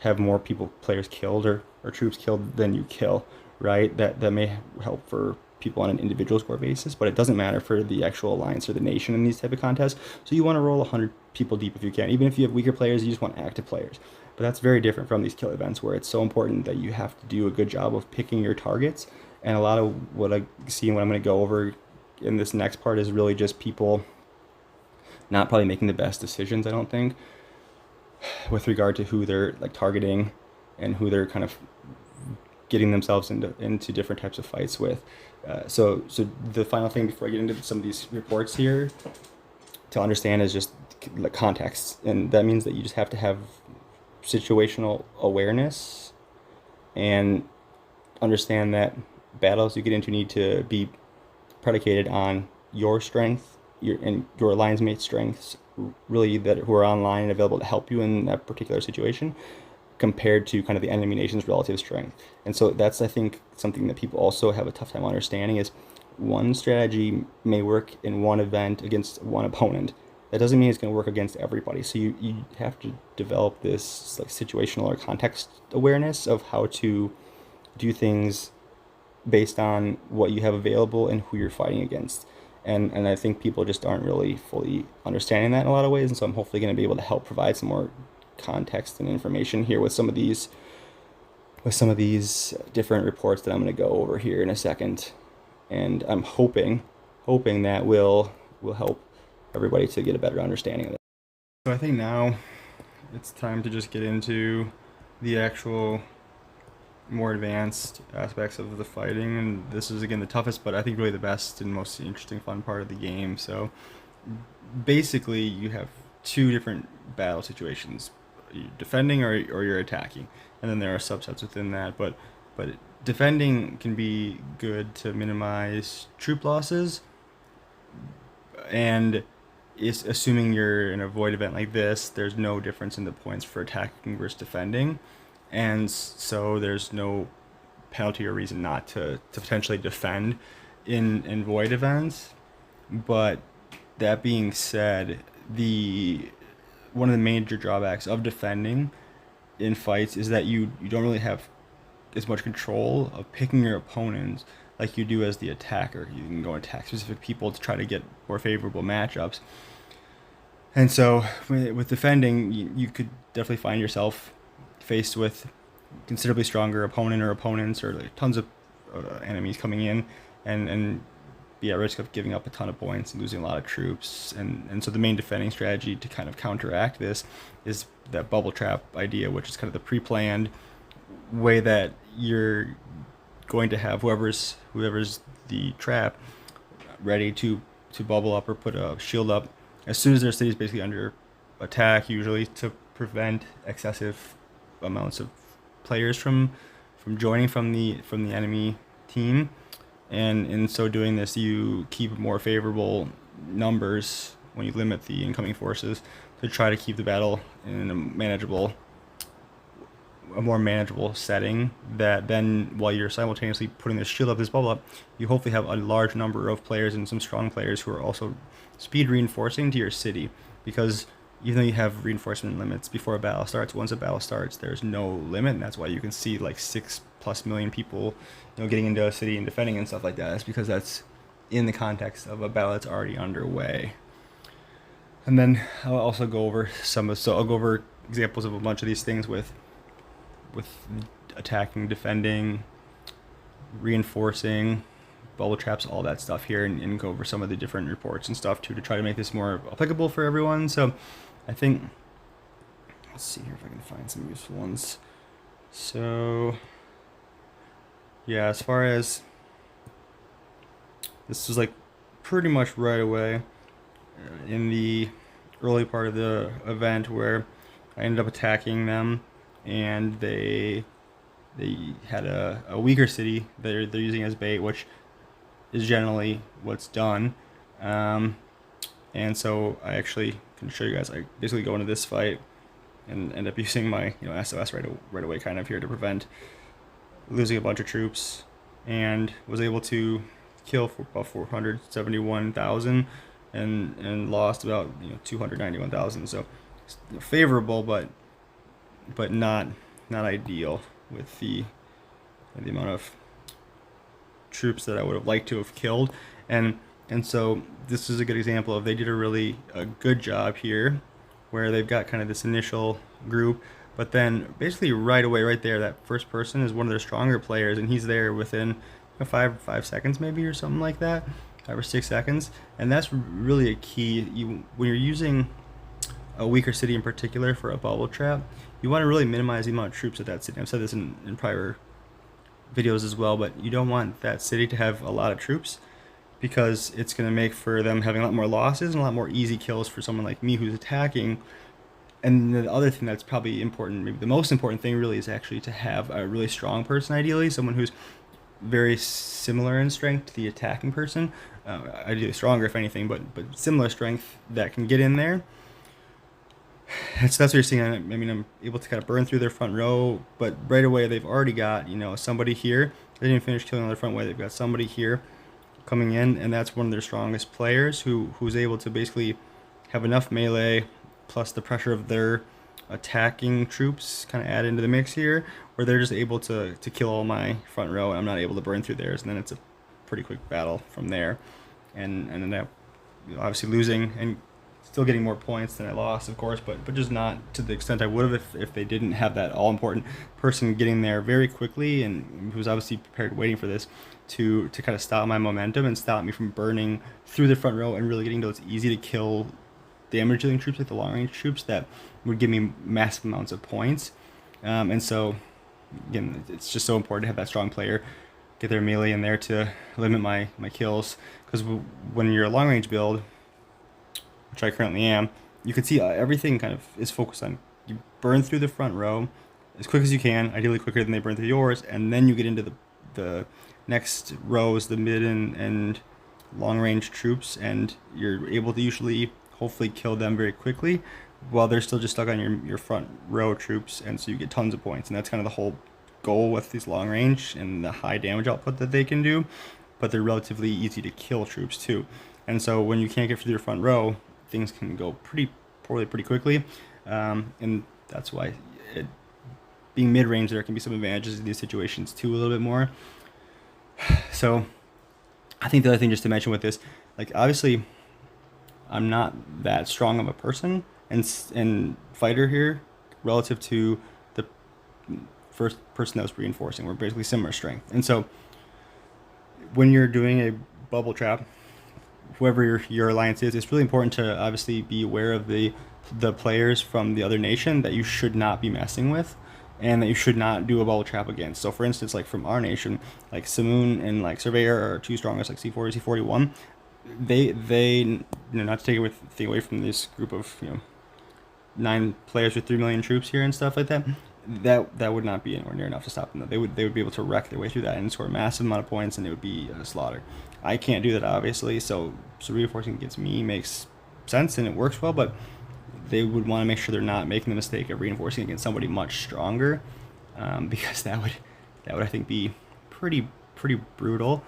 have more players killed or troops killed than you kill, right? That may help for people on an individual score basis, but it doesn't matter for the actual alliance or the nation in these type of contests. So you want to roll 100 people deep if you can. Even if you have weaker players, you just want active players. But that's very different from these kill events, where it's so important that you have to do a good job of picking your targets. And a lot of what I see and what I'm going to go over in this next part is really just people not probably making the best decisions, I don't think, with regard to who they're like targeting and who they're kind of getting themselves into different types of fights with. So the final thing before I get into some of these reports here to understand is just the context, and that means that you just have to have situational awareness and understand that battles you get into need to be predicated on your strength and your alliance mate's strengths, really, that who are online and available to help you in that particular situation, compared to kind of the enemy nation's relative strength. And so that's, I think, something that people also have a tough time understanding is one strategy may work in one event against one opponent. That doesn't mean it's going to work against everybody. So you have to develop this like situational or context awareness of how to do things based on what you have available and who you're fighting against. And I think people just aren't really fully understanding that in a lot of ways. And so I'm hopefully going to be able to help provide some more context and information here with some of these different reports that I'm going to go over here in a second. And I'm hoping that will help everybody to get a better understanding of it. So I think now it's time to just get into the actual more advanced aspects of the fighting, and this is again the toughest, but I think really the best and most interesting fun part of the game. So basically you have two different battle situations: you're defending or you're attacking, and then there are subsets within that, but defending can be good to minimize troop losses, and it's assuming you're in a void event like this, there's no difference in the points for attacking versus defending, and so there's no penalty or reason not to potentially defend in void events. But that being said, one of the major drawbacks of defending in fights is that you don't really have as much control of picking your opponents like you do as the attacker. You can go and attack specific people to try to get more favorable matchups. And so with defending, you could definitely find yourself faced with considerably stronger opponent or opponents, or like tons of enemies coming in, and be at risk of giving up a ton of points and losing a lot of troops. And so the main defending strategy to kind of counteract this is that bubble trap idea, which is kind of the pre-planned way that you're going to have whoever's the trap ready to bubble up or put a shield up as soon as their city is basically under attack, usually to prevent excessive amounts of players from joining from the enemy team. And in so doing this, you keep more favorable numbers when you limit the incoming forces to try to keep the battle in a more manageable setting. That then, while you're simultaneously putting this shield up, this bubble up, you hopefully have a large number of players and some strong players who are also speed reinforcing to your city. Because even though you have reinforcement limits before a battle starts, once a battle starts, there's no limit, and that's why you can see like 6+ million people, getting into a city and defending and stuff like that. It's because that's in the context of a battle that's already underway. And then I'll also go over I'll go over examples of a bunch of these things with attacking, defending, reinforcing, bubble traps, all that stuff here, and go over some of the different reports and stuff too, to try to make this more applicable for everyone. So I think, let's see here if I can find some useful ones. So yeah, as far as this was like pretty much right away in the early part of the event, where I ended up attacking them, and they had a weaker city they're using as bait, which is generally what's done. And so I actually can show you guys. I basically go into this fight and end up using my SOS right away kind of here to prevent losing a bunch of troops, and was able to kill for about 471,000 and lost about 291,000. So favorable, but not ideal with the amount of troops that I would have liked to have killed. And so this is a good example of, they did a good job here, where they've got kind of this initial group, but then basically right away, right there, that first person is one of their stronger players, and he's there within 5 seconds maybe, or something like that, 5 or 6 seconds. And that's really a key. When you're using a weaker city in particular for a bubble trap, you want to really minimize the amount of troops at that city. I've said this in prior videos as well, but you don't want that city to have a lot of troops, because it's going to make for them having a lot more losses and a lot more easy kills for someone like me who's attacking. And the other thing that's probably important, maybe the most important thing really, is actually to have a really strong person, ideally someone who's very similar in strength to the attacking person, ideally stronger if anything, but similar strength, that can get in there. So that's what you're seeing. I mean, I'm able to kind of burn through their front row, but right away they've already got somebody here. They didn't finish killing on their front way. They've got somebody here coming in, and that's one of their strongest players, who's able to basically have enough melee plus the pressure of their attacking troops kind of add into the mix here, where they're just able to kill all my front row, and I'm not able to burn through theirs, and then it's a pretty quick battle from there. And then that, obviously losing and still getting more points than I lost, of course, but just not to the extent I would have if they didn't have that all-important person getting there very quickly, and who was obviously prepared, waiting for this to kind of stop my momentum and stop me from burning through the front row and really getting those easy to kill damage dealing troops, like the long range troops that would give me massive amounts of points. And so again, it's just so important to have that strong player get their melee in there to limit my kills, because when you're a long range build, which I currently am, you can see everything kind of is focused on, you burn through the front row as quick as you can, ideally quicker than they burn through yours, and then you get into the next rows, the mid and long range troops, and you're able to usually hopefully kill them very quickly while they're still just stuck on your front row troops, and so you get tons of points. And that's kind of the whole goal with these long range and the high damage output that they can do, but they're relatively easy to kill troops too. And so when you can't get through your front row, things can go pretty poorly pretty quickly, and that's why being mid-range, there can be some advantages in these situations too, a little bit more. So I think the other thing just to mention with this, like obviously I'm not that strong of a person and fighter here relative to the first person that was reinforcing. We're basically similar strength. And so when you're doing a bubble trap, whoever your alliance is, it's really important to obviously be aware of the players from the other nation that you should not be messing with and that you should not do a bubble trap against. So for instance, like from our nation, like Simoon and like Surveyor are two strongest, like C40, C41. They not to take anything away from this group of 9 players with 3 million troops here and stuff like that, that would not be anywhere near enough to stop them. They would be able to wreck their way through that and score a massive amount of points, and it would be a slaughter. I can't do that, obviously, so reinforcing against me makes sense and it works well, but they would want to make sure they're not making the mistake of reinforcing against somebody much stronger, because that would I think be pretty brutal,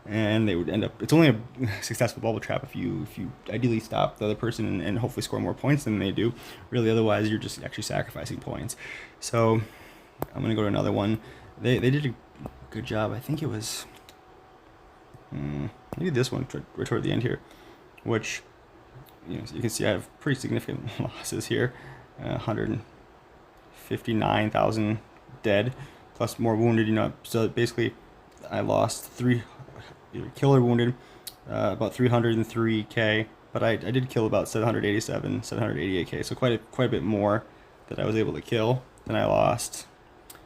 and they would end up. It's only a successful bubble trap if you ideally stop the other person and hopefully score more points than they do. Really, otherwise you're just actually sacrificing points. So I'm gonna go to another one. They did a good job. I think it was maybe this one right toward the end here, which so you can see I have pretty significant losses here. 159,000 dead plus more wounded. So basically I lost 3 killed or wounded, about 303k, but I did kill about 788k, so quite a bit more that I was able to kill than I lost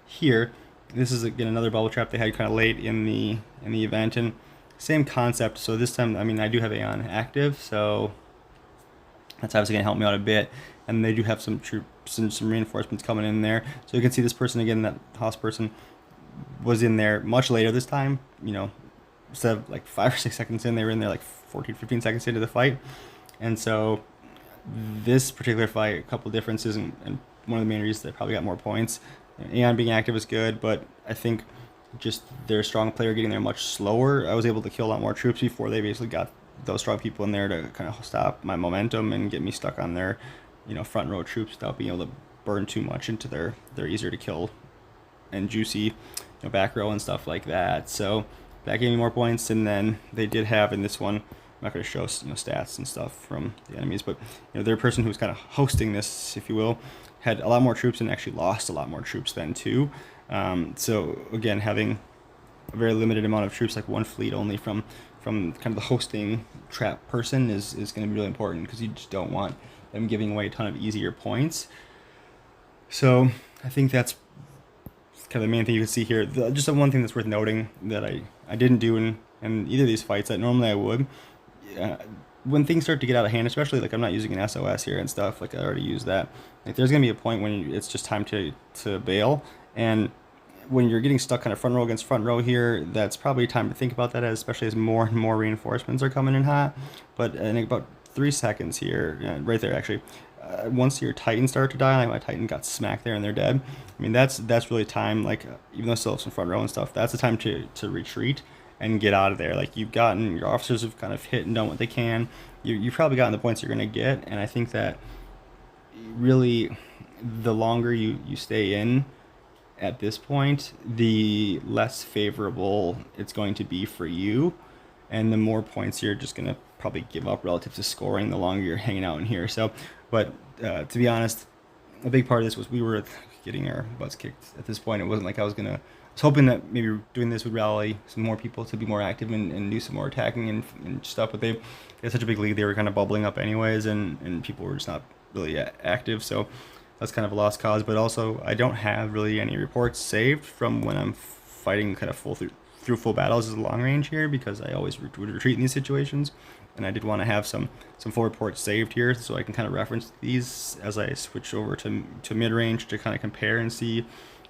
here. This is again another bubble trap they had kind of late in the event, and same concept. So this time, I mean, I do have Aeon active, so that's obviously going to help me out a bit, and they do have some troops and some reinforcements coming in there. So you can see this person again, that Haas person was in there much later this time. Instead of like 5 or 6 seconds in, they were in there like 14-15 seconds into the fight. And so this particular fight, a couple differences, and one of the main reasons they probably got more points. Aeon being active is good, but I think just their strong player getting there much slower. I was able to kill a lot more troops before they basically got those strong people in there to kind of stop my momentum and get me stuck on their front row troops without being able to burn too much into their easier to kill and juicy back row and stuff like that. So that gave me more points. And then they did have in this one, I'm not going to show stats and stuff from the enemies, but their person who was kind of hosting this, if you will, had a lot more troops and actually lost a lot more troops then too. So again, having a very limited amount of troops, like one fleet only from kind of the hosting trap person is going to be really important, because you just don't want them giving away a ton of easier points. So I think that's kind of the main thing you can see here. Just one thing that's worth noting that I didn't do in either of these fights that normally I would. When things start to get out of hand, especially like I'm not using an SOS here and stuff, like I already used that, like there's going to be a point when it's just time to bail. And when you're getting stuck kind of front row against front row here, that's probably time to think about that, especially as more and more reinforcements are coming in hot. But in about 3 seconds here, right there actually, once your Titans start to die, like my Titan got smacked there and they're dead, I mean that's really time, like even though still have some front row and stuff, that's the time to retreat and get out of there. Like your officers have kind of hit and done what they can. You've probably gotten the points you're going to get, and I think that really the longer you stay in at this point, the less favorable it's going to be for you, and the more points you're just going to probably give up relative to scoring the longer you're hanging out in here. So, but to be honest, a big part of this was we were getting our butts kicked at this point. It wasn't like I was hoping that maybe doing this would rally some more people to be more active and do some more attacking and stuff, but they had such a big lead, they were kind of bubbling up anyways, and people were just not really active, so that's kind of a lost cause. But also, I don't have really any reports saved from when I'm fighting kind of through full battles as a long range here, because I always would retreat in these situations, and I did want to have some full reports saved here so I can kind of reference these as I switch over to mid range to kind of compare and see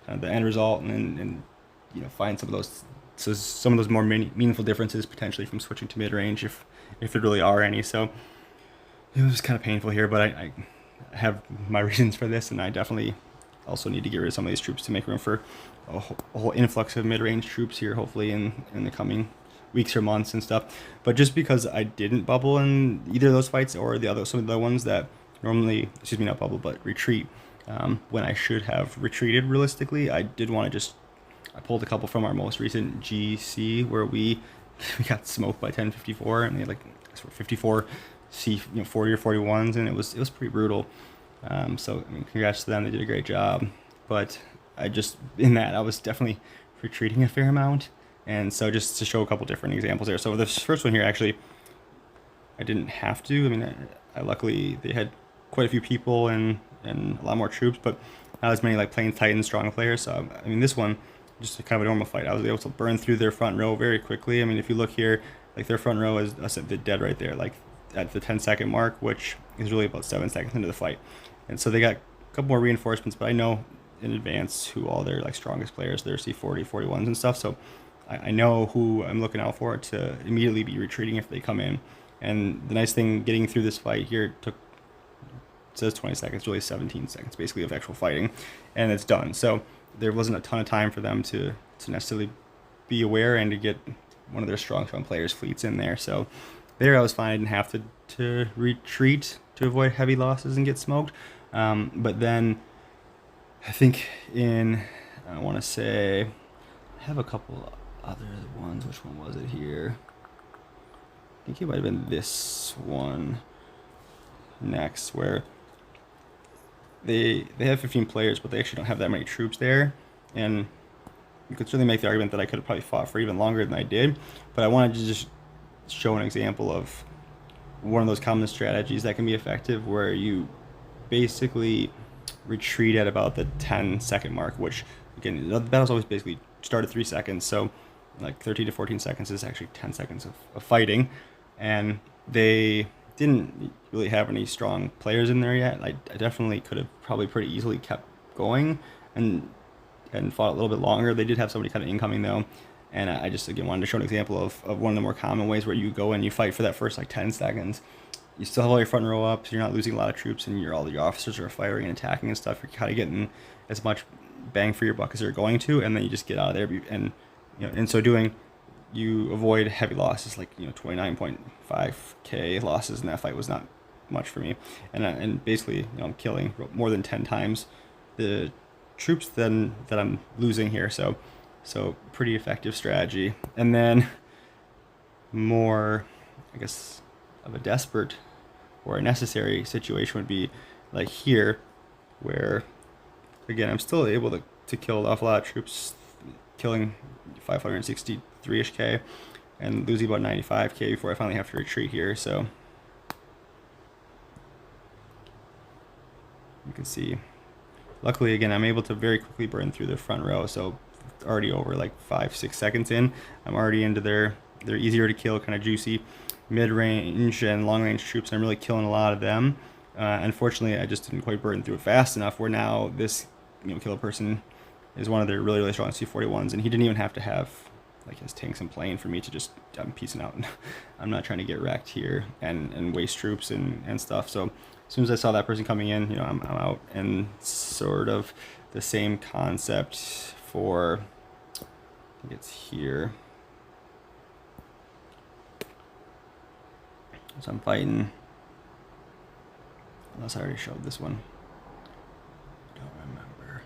the end result, and find some of those more meaningful differences potentially from switching to mid range if there really are any. So it was kind of painful here, but I have my reasons for this, and I definitely also need to get rid of some of these troops to make room for a whole influx of mid-range troops here, hopefully in the coming weeks or months and stuff. But just because I didn't bubble in either of those fights or some of the ones that normally, not bubble, but retreat, when I should have retreated realistically. I did want to I pulled a couple from our most recent GC where we got smoked by 1054, and they had like 54 40 or 41s, and it was pretty brutal. So I mean, congrats to them, they did a great job. But I was definitely retreating a fair amount, and so just to show a couple different examples there. So this first one here, actually, I didn't have to. I mean, I luckily they had quite a few people and a lot more troops, but not as many like plain titan strong players. So I mean, this one just kind of a normal fight. I was able to burn through their front row very quickly. I mean, if you look here, like their front row is dead right there, like at the 10-second mark, which is really about 7 seconds into the fight. And so they got a couple more reinforcements, but I know in advance who all their like strongest players, their C40, 41s and stuff. So I know who I'm looking out for to immediately be retreating if they come in. And the nice thing getting through this fight here it says 20 seconds, really 17 seconds basically of actual fighting, and it's done. So there wasn't a ton of time for them to necessarily be aware and to get one of their strong players' fleets in there. So there I was fine. I didn't have to retreat to avoid heavy losses and get smoked. But then I think I want to say, I have a couple other ones. Which one was it here? I think it might have been this one next, where they have 15 players, but they actually don't have that many troops there. And you could certainly make the argument that I could have probably fought for even longer than I did. But I wanted to just show an example of one of those common strategies that can be effective, where you basically retreat at about the 10-second mark, which again, the battle's always basically start at 3 seconds, so like 13 to 14 seconds is actually 10 seconds of fighting. And they didn't really have any strong players in there yet. I definitely could have probably pretty easily kept going and fought a little bit longer. They did have somebody kind of incoming though, and I just again wanted to show an example of one of the more common ways where you go and you fight for that first like 10 seconds. You still have all your front row up, so you're not losing a lot of troops, and all your officers are firing and attacking and stuff. You're kind of getting as much bang for your buck as you're going to, and then you just get out of there. And in so doing, you avoid heavy losses, like 29.5k losses, and that fight was not much for me. And basically, I'm killing more than 10 times the troops that I'm losing here. So pretty effective strategy. And then more, I guess, of a desperate or a necessary situation would be like here, where again I'm still able to kill an awful lot of troops, killing 563-ish k and losing about 95k before I finally have to retreat here. So you can see, luckily again I'm able to very quickly burn through the front row. So already over like 5-6 seconds in, I'm already into their easier to kill, kind of juicy mid-range and long-range troops, and I'm really killing a lot of them. Unfortunately, I just didn't quite burn through it fast enough, where now this killer person is one of their really, really strong C41s, and he didn't even have to have like his tanks and plane for me to just, I'm peacing out. I'm not trying to get wrecked here and waste troops and stuff. So as soon as I saw that person coming in, I'm out. And sort of the same concept for, I think it's here. So I'm fighting, unless I already showed this one. I don't remember.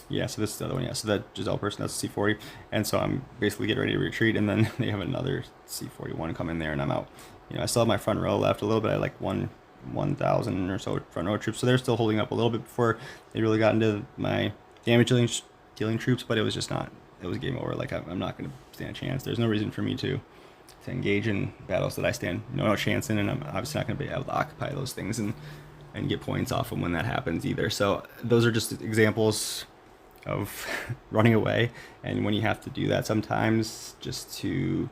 Yeah, so this is the other one. Yeah, so that Giselle person, that's C40. And so I'm basically getting ready to retreat, and then they have another C41 come in there, and I'm out. I still have my front row left a little bit. I like 1,000 or so front row troops, so they're still holding up a little bit before they really got into my damage dealing troops, but it was just not, it was game over. Like I'm not going to stand a chance. There's no reason for me to engage in battles that I stand no chance in, and I'm obviously not going to be able to occupy those things and get points off them when that happens either. So those are just examples of running away, and when you have to do that sometimes just to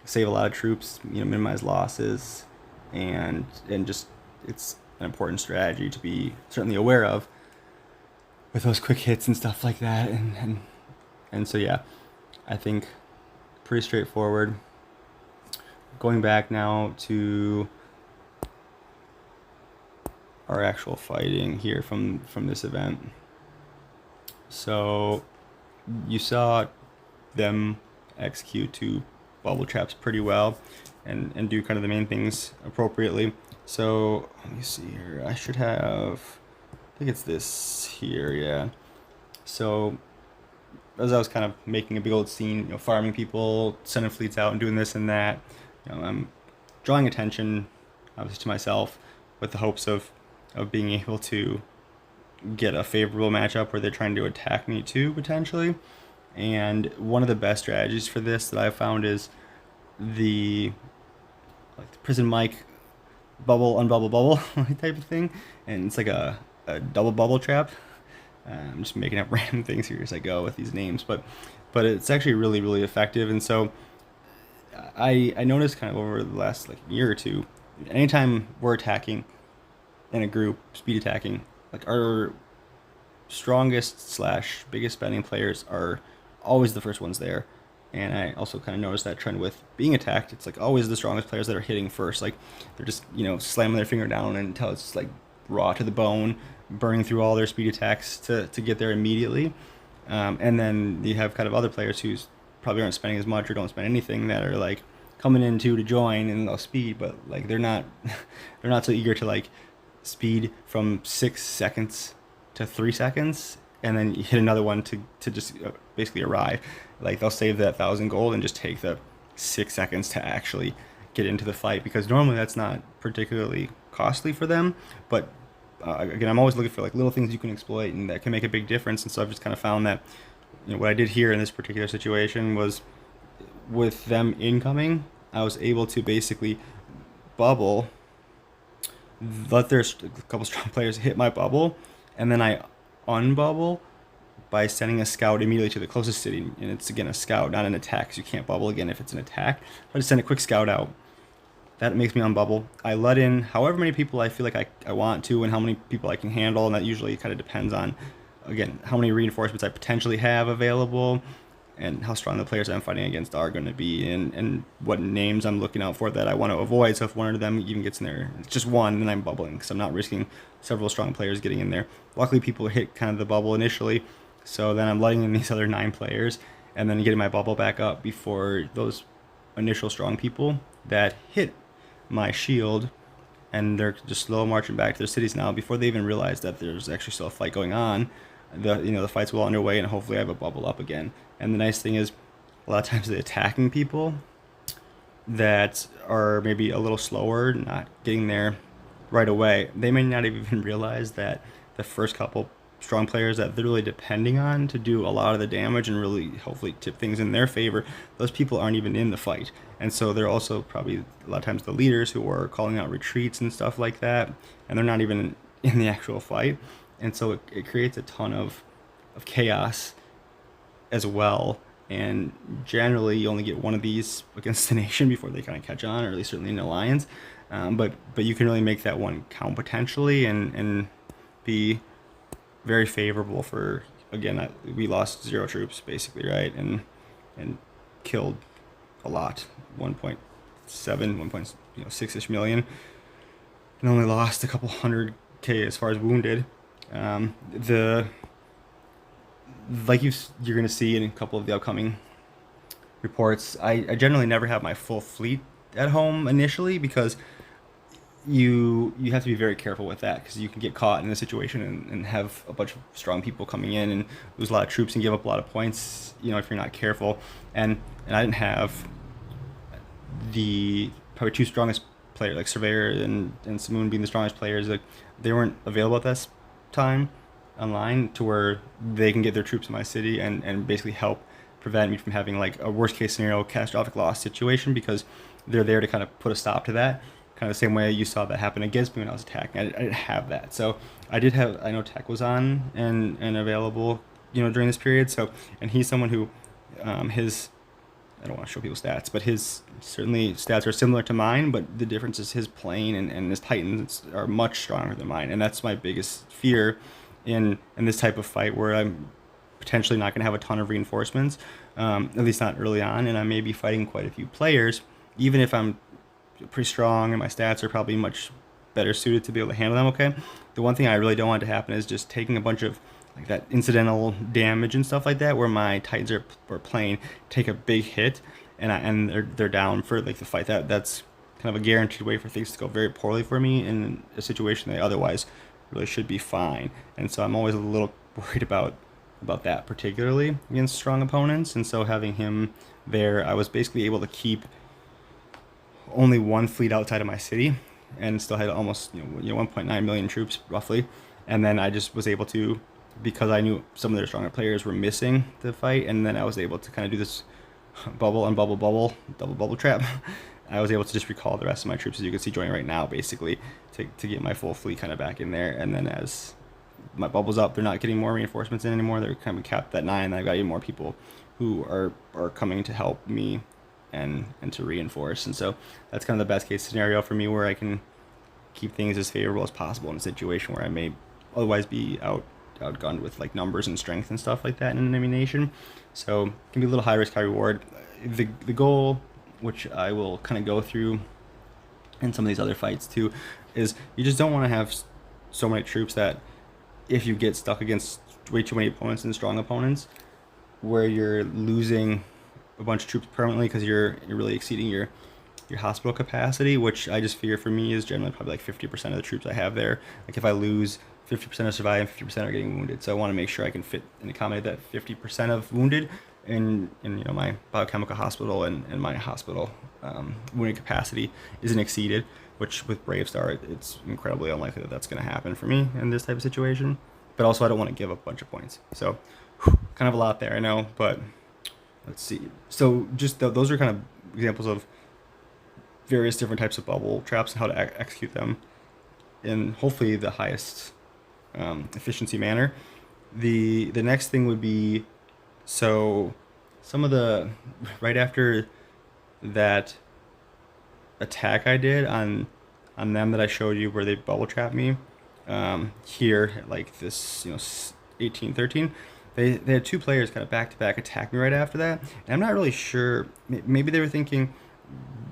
save a lot of troops, minimize losses, and just it's an important strategy to be certainly aware of with those quick hits and stuff like that. And so yeah, I think pretty straightforward. Going back now to our actual fighting here from this event. So you saw them execute 2 bubble traps pretty well and do kind of the main things appropriately. So let me see here. I should have, I think it's this here, yeah. So as I was kind of making a big old scene, farming people, sending fleets out and doing this and that, I'm drawing attention, obviously, to myself with the hopes of being able to get a favorable matchup where they're trying to attack me too, potentially. And one of the best strategies for this that I've found is the prison mic bubble, unbubble, bubble type of thing. And it's like a double bubble trap. I'm just making up random things here as I go with these names, but it's actually really, really effective. And so I noticed kind of over the last year or two, anytime we're attacking in a group, speed attacking, our strongest / biggest spending players are always the first ones there. And I also kind of noticed that trend with being attacked. It's always the strongest players that are hitting first. They're just slamming their finger down until it's raw to the bone, burning through all their speed attacks to get there immediately. And then you have kind of other players who probably aren't spending as much or don't spend anything, that are coming in to join, and they'll speed, but they're not they're not so eager to speed from 6 seconds to 3 seconds and then hit another one to just basically arrive. They'll save that 1,000 gold and just take the 6 seconds to actually get into the fight, because normally that's not particularly costly for them. But again, I'm always looking for little things you can exploit and that can make a big difference. And so I've just kind of found that what I did here in this particular situation was, with them incoming, I was able to basically bubble, let their a couple strong players hit my bubble, and then I unbubble by sending a scout immediately to the closest city. And it's, again, a scout, not an attack, so you can't bubble again if it's an attack. I just send a quick scout out. That makes me unbubble. I let in however many people I feel I want to, and how many people I can handle, and that usually kind of depends on, again, how many reinforcements I potentially have available, and how strong the players I'm fighting against are going to be, and what names I'm looking out for that I want to avoid. So if one of them even gets in there, it's just one, then I'm bubbling, because I'm not risking several strong players getting in there. Luckily, people hit kind of the bubble initially, so then I'm letting in these other 9 players, and then getting my bubble back up before those initial strong people that hit my shield, and they're just slow marching back to their cities now before they even realize that there's actually still a fight going on. The fight's well underway, and hopefully I have a bubble up again. And the nice thing is, a lot of times the attacking people that are maybe a little slower, not getting there right away, they may not even realize that the first couple strong players that they're really depending on to do a lot of the damage and really hopefully tip things in their favor, those people aren't even in the fight. And so they're also probably a lot of times the leaders who are calling out retreats and stuff like that, and they're not even in the actual fight. And so it creates a ton of chaos as well. And generally you only get one of these against the nation before they kind of catch on, or at least certainly in an alliance. But you can really make that one count potentially, and be very favorable for, again, we lost 0 troops basically, right? And killed a lot, 1.7, 1.6-ish million, and only lost a couple 100K as far as wounded. You're going to see in a couple of the upcoming reports, I generally never have my full fleet at home initially, because you have to be very careful with that, because you can get caught in a situation and have a bunch of strong people coming in and lose a lot of troops and give up a lot of points, if you're not careful. And I didn't have the probably 2 strongest players, like Surveyor and Simoon being the strongest players. They weren't available at this time online to where they can get their troops in my city and basically help prevent me from having a worst case scenario catastrophic loss situation, because they're there to kind of put a stop to that, kind of the same way you saw that happen against me when I was attacking. I didn't have that. So I know Tech was on and available during this period. So, and he's someone who I don't want to show people stats, but his certainly stats are similar to mine, but the difference is his plane and his Titans are much stronger than mine. And that's my biggest fear in this type of fight, where I'm potentially not going to have a ton of reinforcements, at least not early on, and I may be fighting quite a few players, even if I'm pretty strong and my stats are probably much better suited to be able to handle them okay. The one thing I really don't want to happen is just taking a bunch of that incidental damage and stuff like that, where my Titans or plane take a big hit and they're down for like the fight. That's kind of a guaranteed way for things to go very poorly for me in a situation that otherwise really should be fine. And so I'm always a little worried about that, particularly against strong opponents. And so having him there, I was basically able to keep only one fleet outside of my city, and still had almost 1.9 million troops roughly. And then I just was able to, because I knew some of their stronger players were missing the fight, and then I was able to kind of do this bubble and double-bubble-trap. I was able to just recall the rest of my troops, as you can see joining right now, basically to get my full fleet kind of back in there. And then as my bubble's up, they're not getting more reinforcements in anymore. They're kind of capped at 9. And I've got even more people who are coming to help me and to reinforce. And so that's kind of the best case scenario for me, where I can keep things as favorable as possible in a situation where I may otherwise be outgunned with like numbers and strength and stuff like that in an elimination. So it can be a little high risk, high reward. The goal, which I will kind of go through in some of these other fights too, is you just don't want to have so many troops that if you get stuck against way too many opponents and strong opponents, where you're losing a bunch of troops permanently because you're really exceeding your hospital capacity, which I just figure for me is generally probably like 50% of the troops I have there. Like if I lose, 50% are surviving, 50% are getting wounded. So I want to make sure I can fit and accommodate that 50% of wounded in my biochemical hospital, and my hospital wounded capacity isn't exceeded, which with Brave Star, it's incredibly unlikely that that's going to happen for me in this type of situation. But also I don't want to give up a bunch of points. So kind of a lot there, I know, but let's see. So just those are kind of examples of various different types of bubble traps and how to execute them in hopefully the highest efficiency manner. The next thing would be, so some of the, right after that attack I did on them that I showed you where they bubble trapped me, here like this 1813, they had 2 players kind of back to back attack me right after that, and I'm not really sure, maybe they were thinking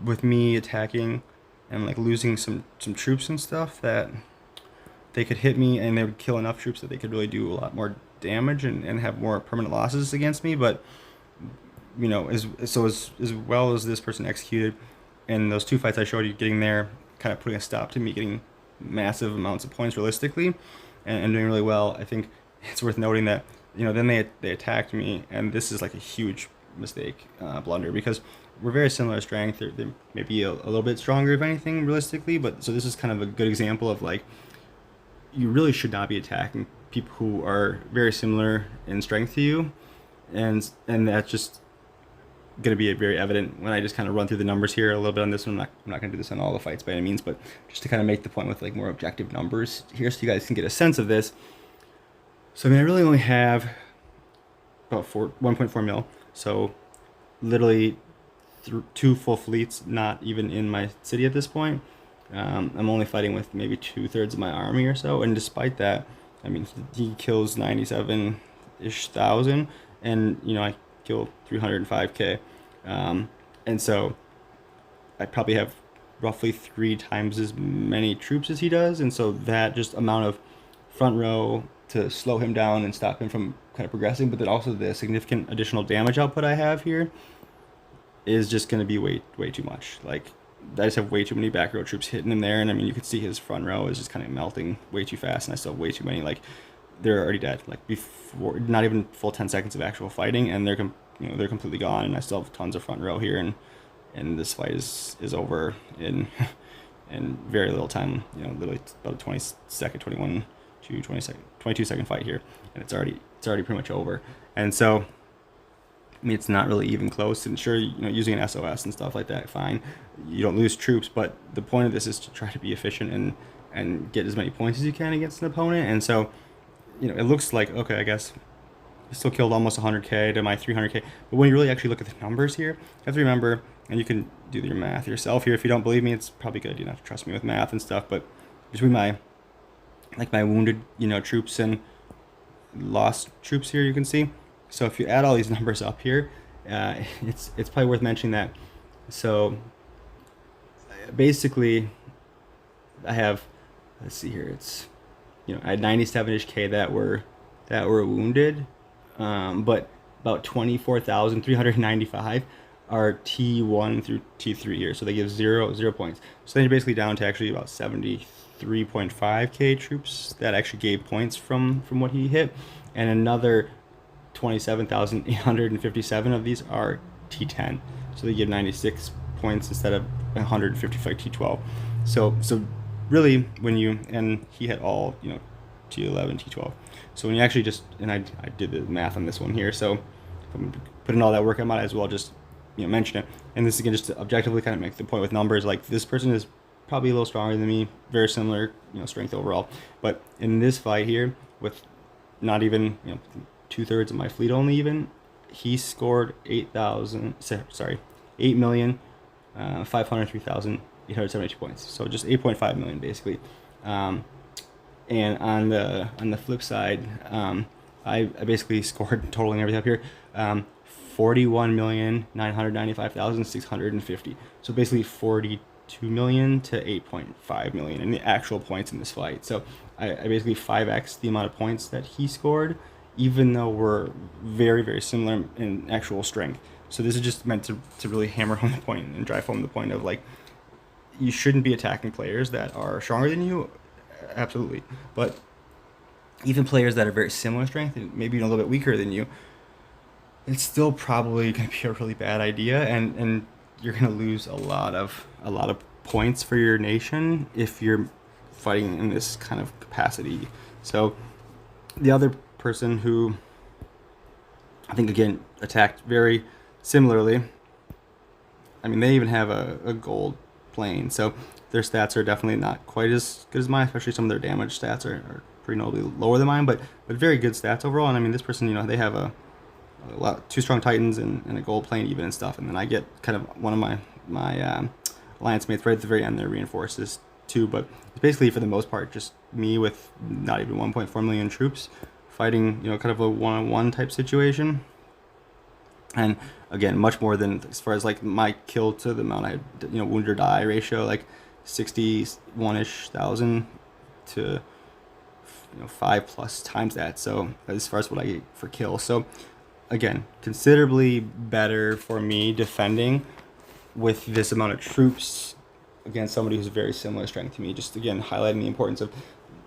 with me attacking and like losing some troops and stuff that they could hit me and they would kill enough troops that they could really do a lot more damage and have more permanent losses against me. But as well as this person executed in those 2 fights I showed you, getting there, kind of putting a stop to me getting massive amounts of points realistically and doing really well, I think it's worth noting that then they attacked me, and this is like a huge mistake, blunder, because we're very similar strength. They're maybe a little bit stronger if anything realistically, but so this is kind of a good example of like, you really should not be attacking people who are very similar in strength to you, and that's just going to be very evident when I just kind of run through the numbers here a little bit on this one. I'm not going to do this on all the fights by any means, but just to kind of make the point with like more objective numbers here so you guys can get a sense of this. So I really only have about 1.4 mil, so literally 2 full fleets, not even in my city at this point. I'm only fighting with maybe 2/3 of my army or so, and despite that, I mean, he kills 97-ish thousand, and I kill 305k, and so I probably have roughly 3 times as many troops as he does, and so that just amount of front row to slow him down and stop him from kind of progressing, but then also the significant additional damage output I have here is just going to be way too much. Like, I just have way too many back row troops hitting him there, and I mean, you can see his front row is just kind of melting way too fast, and I still have way too many. Like, they're already dead, like before, not even full 10 seconds of actual fighting, and they're completely gone, and I still have tons of front row here, and this fight is over in very little time. Literally about a 22 second fight here, and it's already pretty much over. And so I mean, it's not really even close, and sure, using an SOS and stuff like that, fine, you don't lose troops, but the point of this is to try to be efficient and get as many points as you can against an opponent. And so it looks like, okay, I guess I still killed almost 100k to my 300k, but when you really actually look at the numbers here, you have to remember, and you can do your math yourself here if you don't believe me. It's probably good, you don't have to trust me with math and stuff, but between my wounded troops and lost troops here, you can see. So if you add all these numbers up here, it's probably worth mentioning that. So basically, I have, let's see here, it's I had 97-ish K that were wounded, but about 24,395 are T1 through T3 here, so they give zero points. So then you're basically down to actually about 73.5k troops that actually gave points from what he hit, and another 27,857 of these are T10, so they give 96 points instead of 155 T12. So really, when you, and he had all, you know, T11, T12. So when you actually just, and I did the math on this one here, so if I'm putting all that work, I might as well just, you know, mention it. And this is again just to objectively kind of make the point with numbers, like this person is probably a little stronger than me, very similar, you know, strength overall. But in this fight here, with not even, you know, 2/3 of my fleet only even, he scored 8,503,872 points. So just 8.5 million basically. And on the flip side, I basically scored, totaling everything up here, 41,995,650. So basically 42 million to 8.5 million in the actual points in this fight. So I basically 5x the amount of points that he scored, even though we're very, very similar in actual strength. So this is just meant to really hammer home the point and drive home the point of, like, you shouldn't be attacking players that are stronger than you, absolutely. But even players that are very similar strength and maybe even a little bit weaker than you, it's still probably going to be a really bad idea, and you're going to lose a lot of points for your nation if you're fighting in this kind of capacity. So the other person who I think again attacked very similarly, I mean, they even have a gold plane, so their stats are definitely not quite as good as mine, especially some of their damage stats are pretty notably lower than mine, but very good stats overall. And I mean, this person, you know, they have a lot, 2 strong titans and a gold plane even and stuff, and then I get kind of one of my alliance mates right at the very end there reinforces too. But it's basically for the most part just me with not even 1.4 million troops fighting, you know, kind of a one-on-one type situation. And again, much more than, as far as like my kill to the amount I had, you know, wound or die ratio, like 61-ish thousand to, you know, 5+ times that. So as far as what I get for kill, so again, considerably better for me defending with this amount of troops against somebody who's very similar strength to me. Just again highlighting the importance of,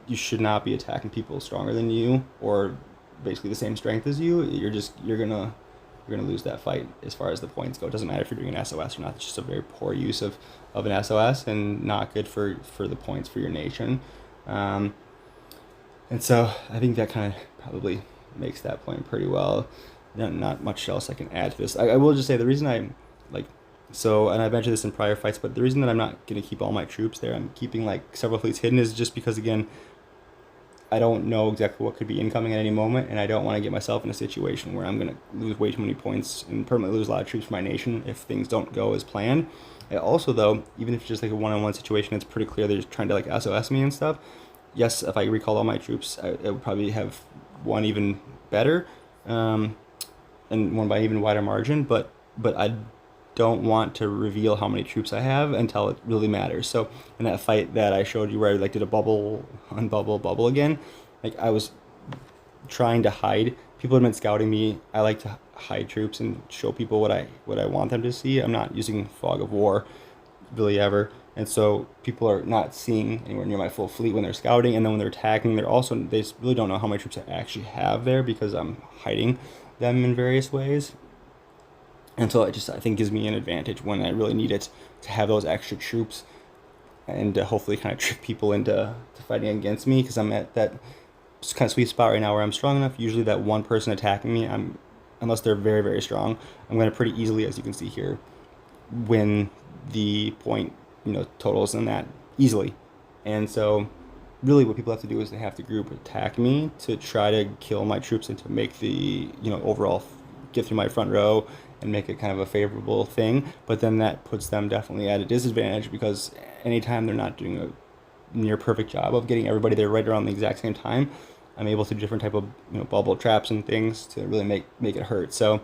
you should not be attacking people stronger than you or basically the same strength as you. You're gonna lose that fight as far as the points go. It doesn't matter if you're doing an SOS or not. It's just a very poor use of an SOS and not good for the points for your nation. And so I think that kind of probably makes that point pretty well. Not much else I can add to this. I will just say the reason I'm like, so, and I mentioned this in prior fights, but the reason that I'm not going to keep all my troops there, I'm keeping like several fleets hidden, is just because, again, I don't know exactly what could be incoming at any moment, and I don't want to get myself in a situation where I'm going to lose way too many points and permanently lose a lot of troops for my nation if things don't go as planned. Also, though, even if it's just like a one-on-one situation, it's pretty clear they're just trying to like SOS me and stuff. Yes, if I recall all my troops, I would probably have one even better, and one by even wider margin, but I don't want to reveal how many troops I have until it really matters. So in that fight that I showed you where I like did a bubble on bubble again, like I was trying to hide. People had been scouting me. I like to hide troops and show people what I want them to see. I'm not using fog of war really ever, and so people are not seeing anywhere near my full fleet when they're scouting, and then when they're attacking, they really don't know how many troops I actually have there because I'm hiding them in various ways. And so it I think gives me an advantage when I really need it to have those extra troops, and to hopefully kind of trick people into fighting against me, because I'm at that kind of sweet spot right now where I'm strong enough. Usually that one person attacking me, unless they're very, very strong, I'm going to pretty easily, as you can see here, win the point, you know, totals in that easily. And so really what people have to do is they have to group attack me to try to kill my troops and to make the, you know, overall get through my front row and make it kind of a favorable thing. But then that puts them definitely at a disadvantage, because anytime they're not doing a near perfect job of getting everybody there right around the exact same time, I'm able to do different type of, you know, bubble traps and things to really make it hurt. So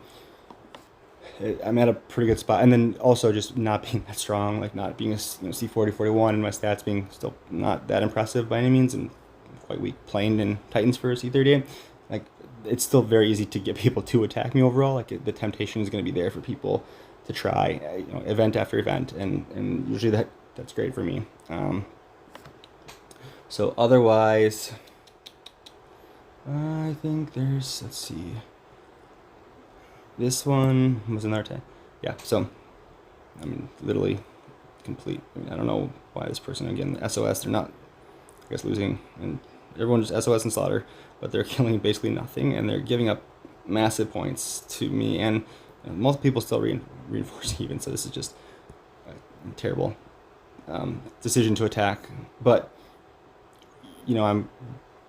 I'm at a pretty good spot. And then also just not being that strong, like not being a, you know, C40, 41, and my stats being still not that impressive by any means, and quite weak playing in Titans for C38. Like it's still very easy to get people to attack me overall. Like the temptation is going to be there for people to try, event after event, and usually that's great for me. So otherwise, I think let's see. This one was another time. Yeah, so, I mean, literally complete. I mean, I don't know why this person, again, SOS, they're not, I guess, losing, and everyone just SOS and slaughter, but they're killing basically nothing, and they're giving up massive points to me, and multiple people still reinforce even, so this is just a terrible decision to attack. But, I'm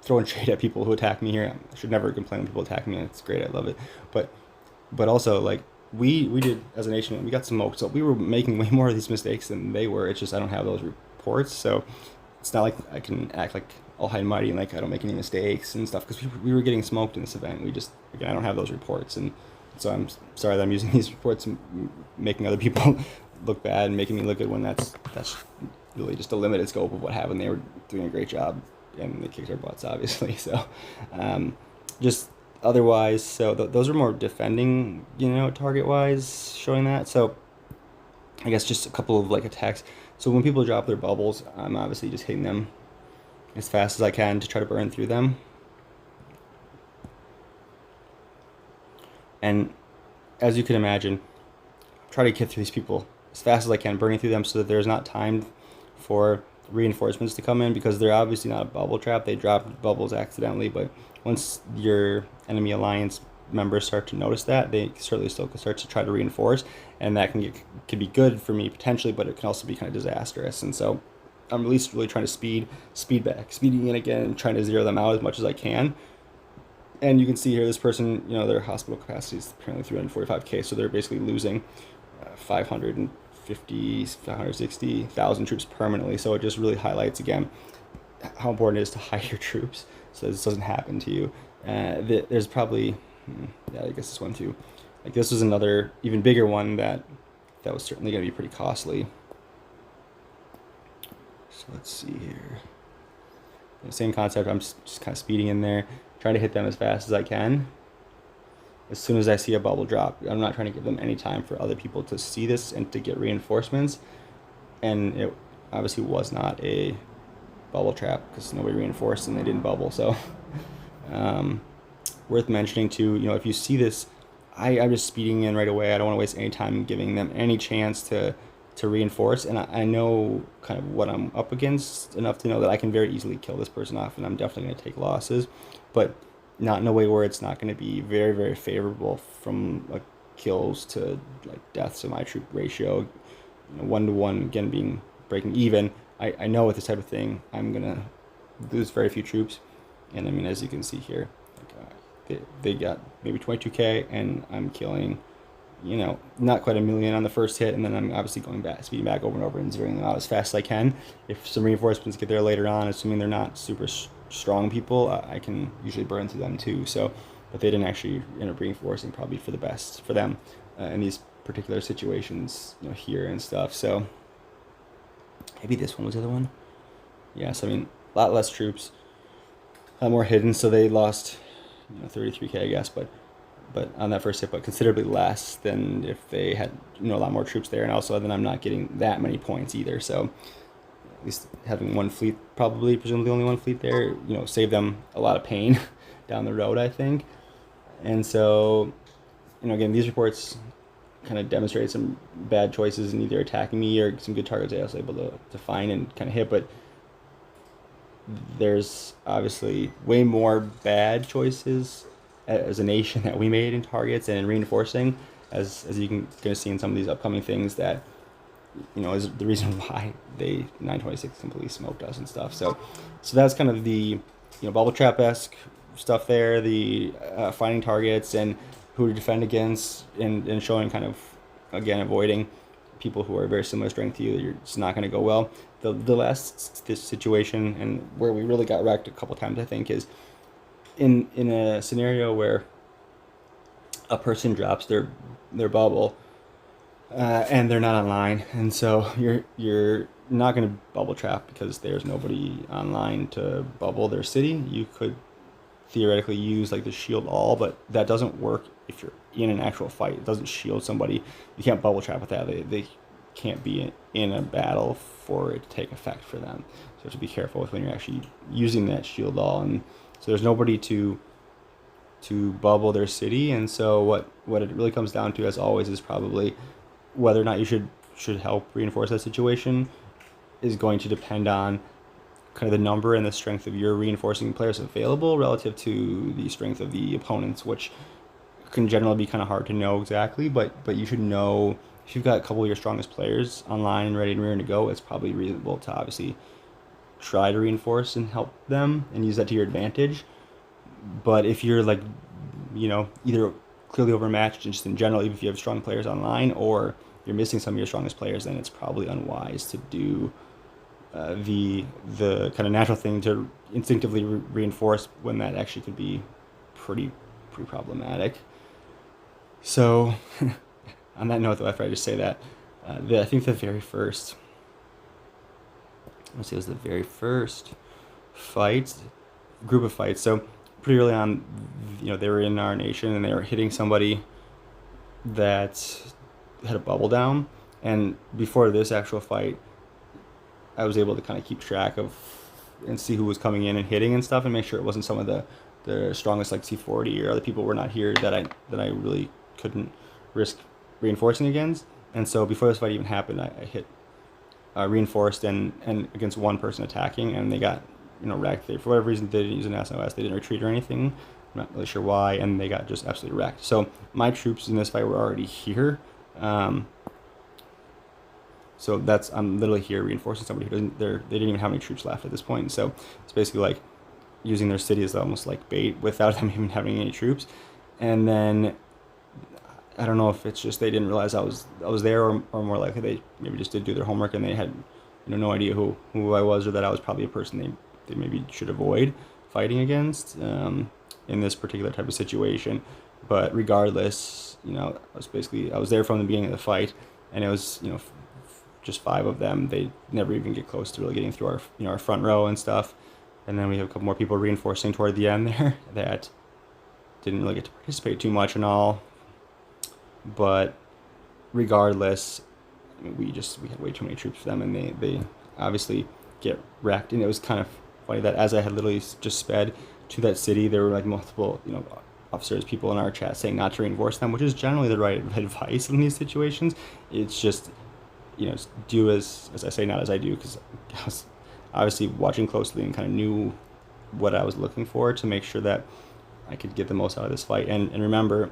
throwing shade at people who attack me here. I should never complain when people attack me. It's great. I love it. But also, like, we did, as a nation, we got smoked. So we were making way more of these mistakes than they were. It's just I don't have those reports. So it's not like I can act like all high and mighty and like I don't make any mistakes and stuff. Because we were getting smoked in this event. Again, I don't have those reports. And so I'm sorry that I'm using these reports and making other people look bad and making me look good when that's really just a limited scope of what happened. They were doing a great job. And they kicked our butts, obviously. So, just otherwise, so those are more defending, target-wise, showing that. So, I guess just a couple of like attacks. So when people drop their bubbles, I'm obviously just hitting them as fast as I can to try to burn through them. And as you can imagine, try to get through these people as fast as I can, burning through them so that there's not time for reinforcements to come in, because they're obviously not a bubble trap. They dropped bubbles accidentally, but once your enemy alliance members start to notice that, they certainly still can start to try to reinforce, and that can be good for me potentially, but it can also be kind of disastrous. And so I'm at least really trying to speeding in again, and trying to zero them out as much as I can. And you can see here, this person, their hospital capacity is apparently 345k, so they're basically losing 560,000 troops permanently. So it just really highlights again how important it is to hide your troops so this doesn't happen to you. There's probably, I guess this one too. Like this was another even bigger one that was certainly going to be pretty costly. So let's see here. Same concept. I'm just kind of speeding in there, trying to hit them as fast as I can. As soon as I see a bubble drop, I'm not trying to give them any time for other people to see this and to get reinforcements. And it obviously was not a bubble trap because nobody reinforced and they didn't bubble. So worth mentioning too, if you see this, I'm just speeding in right away. I don't want to waste any time giving them any chance to reinforce. And I know kind of what I'm up against enough to know that I can very easily kill this person off, and I'm definitely going to take losses. But not in a way where it's not going to be very, very favorable from like kills to like deaths to my troop ratio, 1-to-1 again breaking even. I know with this type of thing I'm gonna lose very few troops, and I mean, as you can see here, like, they got maybe 22k, and I'm killing, not quite 1 million on the first hit, and then I'm obviously speeding back over and over and zeroing them out as fast as I can. If some reinforcements get there later on, assuming they're not super strong people, I can usually burn through them too. So, but they didn't actually end up reinforcing, probably for the best for them in these particular situations, here and stuff. So maybe this one was the other one. Yes, I mean, a lot less troops, a lot more hidden, so they lost 33k, I guess, but on that first hit, but considerably less than if they had a lot more troops there, and also then I'm not getting that many points either. So at least having one fleet, presumably only one fleet there, save them a lot of pain down the road, I think. And so, again, these reports kind of demonstrate some bad choices in either attacking me or some good targets I was able to find and kind of hit, but there's obviously way more bad choices as a nation that we made in targets and in reinforcing, as you can gonna see in some of these upcoming things that is the reason why they 926 completely smoked us and stuff. So that's kind of the bubble trap-esque stuff there, the finding targets and who to defend against, and showing kind of, again, avoiding people who are very similar strength to you, that you're just not going to go well. The last situation, and where we really got wrecked a couple times, I think, is in a scenario where a person drops their bubble and they're not online, and so you're not going to bubble trap because there's nobody online to bubble their city. You could theoretically use like the shield all, but that doesn't work if you're in an actual fight. It doesn't shield somebody. You can't bubble trap with that. They can't be in a battle for it to take effect for them. So you have to be careful with when you're actually using that shield all. And so there's nobody to bubble their city. And so what it really comes down to, as always, is probably whether or not you should help reinforce that situation is going to depend on kind of the number and the strength of your reinforcing players available relative to the strength of the opponents, which can generally be kind of hard to know exactly, but you should know if you've got a couple of your strongest players online and ready and rearing to go, it's probably reasonable to obviously try to reinforce and help them and use that to your advantage. But if you're like, either clearly overmatched just in general, even if you have strong players online, or you're missing some of your strongest players, then it's probably unwise to do the kind of natural thing to instinctively reinforce when that actually could be pretty problematic. So on that note, though, after I just say that, I think the very first, let's see, it was the very first group of fights. So pretty early on, they were in our nation and they were hitting somebody that had a bubble down. And before this actual fight, I was able to kind of keep track of and see who was coming in and hitting and stuff, and make sure it wasn't some of the strongest like C40 or other people were not here that I really couldn't risk reinforcing against. And so before this fight even happened, I hit reinforced and against one person attacking, and they got wrecked. For whatever reason, they didn't use an SOS. They didn't retreat or anything. I'm not really sure why, and they got just absolutely wrecked. So my troops in this fight were already here. So I'm literally here reinforcing somebody who they didn't even have any troops left at this point. So it's basically like using their city as almost like bait without them even having any troops. And then I don't know if it's just they didn't realize I was there, or more likely they maybe just did do their homework and they had no idea who I was, or that I was probably a person they maybe should avoid fighting against in this particular type of situation. But regardless, I was there from the beginning of the fight, and it was just 5 of them. They never even get close to really getting through our front row and stuff. And then we have a couple more people reinforcing toward the end there that didn't really get to participate too much and all. But regardless, we had way too many troops for them, and they obviously get wrecked. And it was kind of funny that as I had literally just sped to that city, there were like multiple officers, people in our chat saying not to reinforce them, which is generally the right advice in these situations. It's just do as I say, not as I do, because I was obviously watching closely and kind of knew what I was looking for to make sure that I could get the most out of this fight. And remember,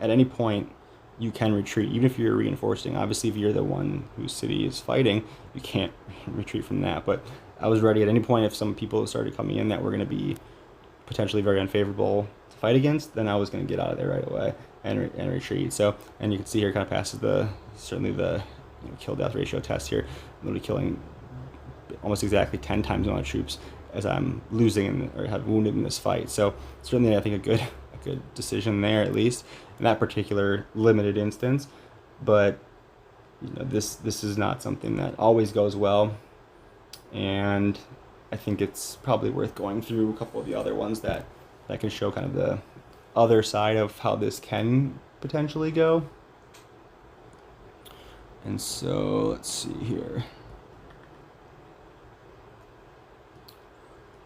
at any point you can retreat, even if you're reinforcing. Obviously, if you're the one whose city is fighting, you can't retreat from that. But I was ready at any point. If some people started coming in that were going to be potentially very unfavorable to fight against, then I was going to get out of there right away and retreat. So, and you can see here, kind of passes certainly the kill death ratio test here. I'm literally killing almost exactly 10 times the amount of troops as I'm losing or have wounded in this fight. So certainly I think a good decision there, at least in that particular limited instance. But this is not something that always goes well, and I think it's probably worth going through a couple of the other ones that can show kind of the other side of how this can potentially go. And so let's see here.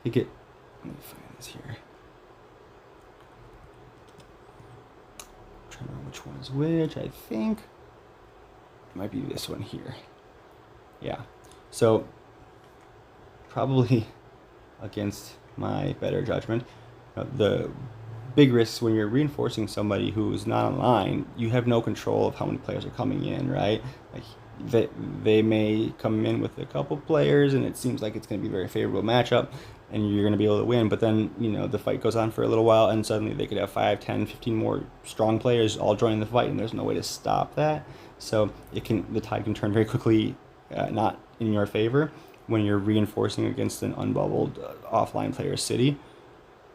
Let me find this here. I'm trying to remember which one is which. I think it might be this one here. Yeah. So probably against my better judgment, the big risks when you're reinforcing somebody who's not online, you have no control of how many players are coming in, right? Like they may come in with a couple players and it seems like it's going to be a very favorable matchup and you're going to be able to win, but then the fight goes on for a little while and suddenly they could have 5, 10, 15 more strong players all joining the fight, and there's no way to stop that. So the tide can turn very quickly not in your favor when you're reinforcing against an unbubbled offline player's city.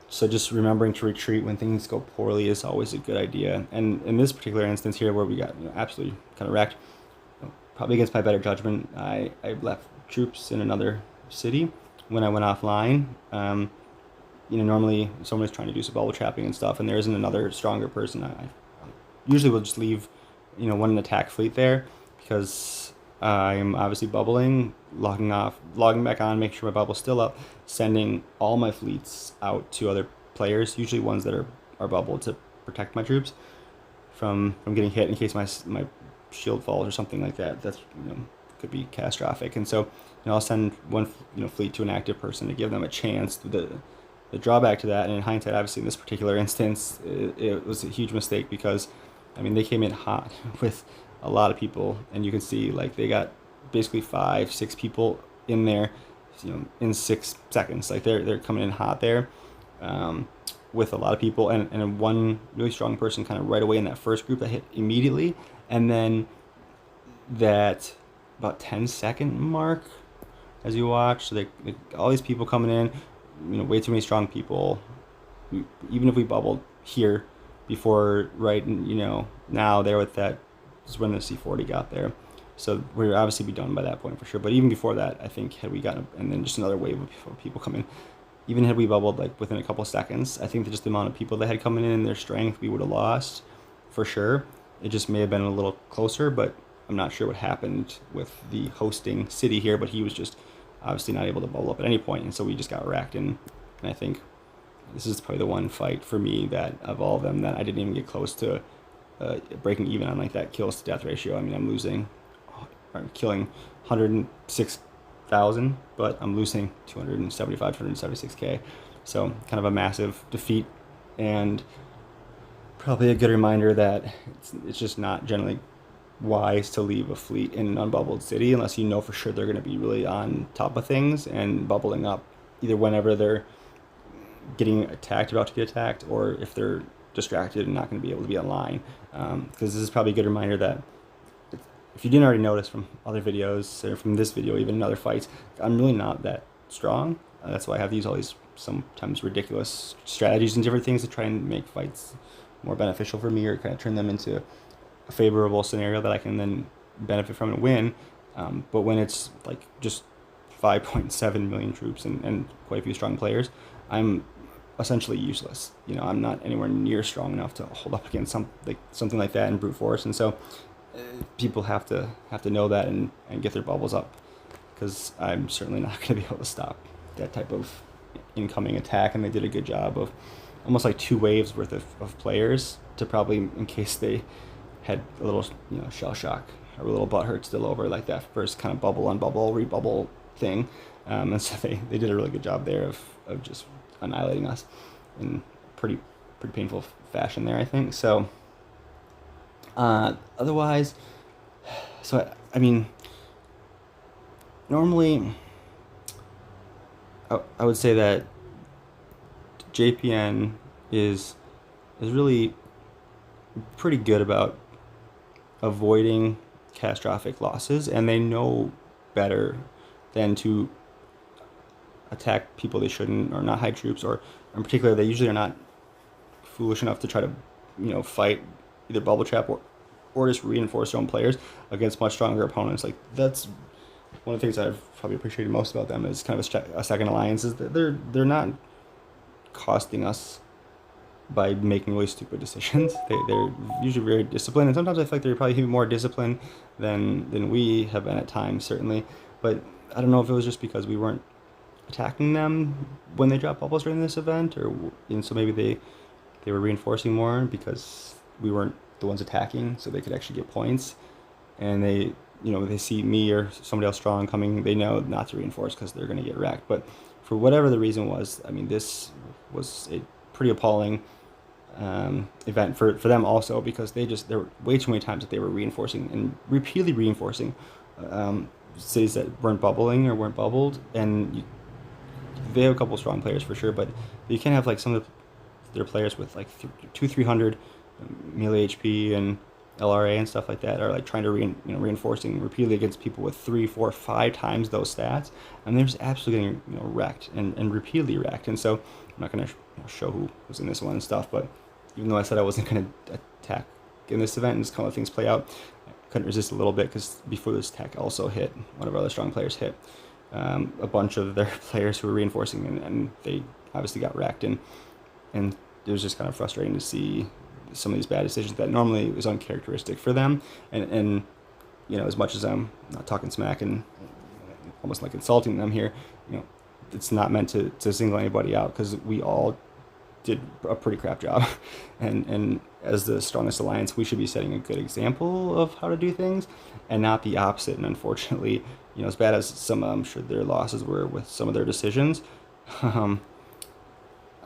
So just remembering to retreat when things go poorly is always a good idea. And in this particular instance here, where we got absolutely kind of wrecked, probably against my better judgment, I left troops in another city when I went offline. normally someone is trying to do some bubble trapping and stuff, and there isn't another stronger person, I usually will just leave, one attack fleet there, because I'm obviously bubbling, logging off, logging back on, make sure my bubble's still up, sending all my fleets out to other players, usually ones that are bubbled, to protect my troops from getting hit in case my shield falls or something like that. That's could be catastrophic. And so I'll send one fleet to an active person to give them a chance. The drawback to that, and in hindsight, obviously in this particular instance, it was a huge mistake, because they came in hot with a lot of people, and you can see like they got basically 5-6 people in there, in 6 seconds. Like they're coming in hot there, with a lot of people, and one really strong person kind of right away in that first group that hit immediately, and then that about 10-second mark as you watch, so they all these people coming in, way too many strong people. Even if we bubbled here before, right, now there with that is when the C40 got there. So we're obviously be done by that point for sure. But even before that, I think had we gotten, and then just another wave of people come in, even had we bubbled like within a couple seconds, I think that just the amount of people that had coming in and their strength, we would have lost for sure. It just may have been a little closer, but I'm not sure what happened with the hosting city here, but he was just obviously not able to bubble up at any point, and so we just got racked. And I think this is probably the one fight for me that of all of them that I didn't even get close to breaking even on, like that kills to death ratio. I'm losing, I'm killing 106,000, but I'm losing 275, 276k. So kind of a massive defeat, and probably a good reminder that it's just not generally wise to leave a fleet in an unbubbled city unless you know for sure they're going to be really on top of things and bubbling up either whenever they're getting attacked, about to get attacked, or if they're distracted and not going to be able to be online. Because this is probably a good reminder that if you didn't already notice from other videos, or from this video, even in other fights, I'm really not that strong. That's why I have all these sometimes ridiculous strategies and different things to try and make fights more beneficial for me, or kind of turn them into a favorable scenario that I can then benefit from and win. But when it's like just 5.7 million troops and quite a few strong players, I'm essentially useless. I'm not anywhere near strong enough to hold up against something like that in brute force. And so people have to know that and get their bubbles up, because I'm certainly not going to be able to stop that type of incoming attack. And they did a good job of almost like 2 waves worth of players to probably, in case they had a little shell shock or a little butt hurt still over like that first kind of bubble on bubble rebubble thing, and so they did a really good job there of just annihilating us in pretty painful fashion there, I think. So otherwise, so normally I would say that JPN is really pretty good about avoiding catastrophic losses, and they know better than to attack people they shouldn't, or not hide troops, or in particular they usually are not foolish enough to try to fight either bubble trap or just reinforce their own players against much stronger opponents. Like that's one of the things I've probably appreciated most about them, is kind of a second alliance, is that they're not costing us by making really stupid decisions. They're usually very disciplined, and sometimes I feel like they're probably even more disciplined than we have been at times, certainly. But I don't know if it was just because we weren't attacking them when they dropped bubbles during this event, and so maybe they were reinforcing more because we weren't the ones attacking, so they could actually get points. And they see me or somebody else strong coming, they know not to reinforce because they're going to get wrecked. But for whatever the reason was, this was a pretty appalling event for them also, because there were way too many times that they were reinforcing and repeatedly reinforcing cities that weren't bubbling or weren't bubbled. And they have a couple strong players for sure, but you can't have like some of their players with like 200-300 melee HP and LRA and stuff like that are like trying to reinforcing repeatedly against people with 3, 4, 5 times those stats, and they're just absolutely getting wrecked and repeatedly wrecked. And so I'm not going to show who was in this one and stuff, but even though I said I wasn't going to attack in this event and just kind of let things play out, I couldn't resist a little bit, because before this attack also hit, one of our other strong players hit a bunch of their players who were reinforcing, and they obviously got wrecked, and it was just kind of frustrating to see some of these bad decisions that normally was uncharacteristic for them. And you know, as much as I'm not talking smack and almost like insulting them here, you know, it's not meant to single anybody out, because we all did a pretty crap job. And as the strongest alliance, we should be setting a good example of how to do things, and not the opposite. And unfortunately, you know, as bad as some, I'm sure their losses were with some of their decisions,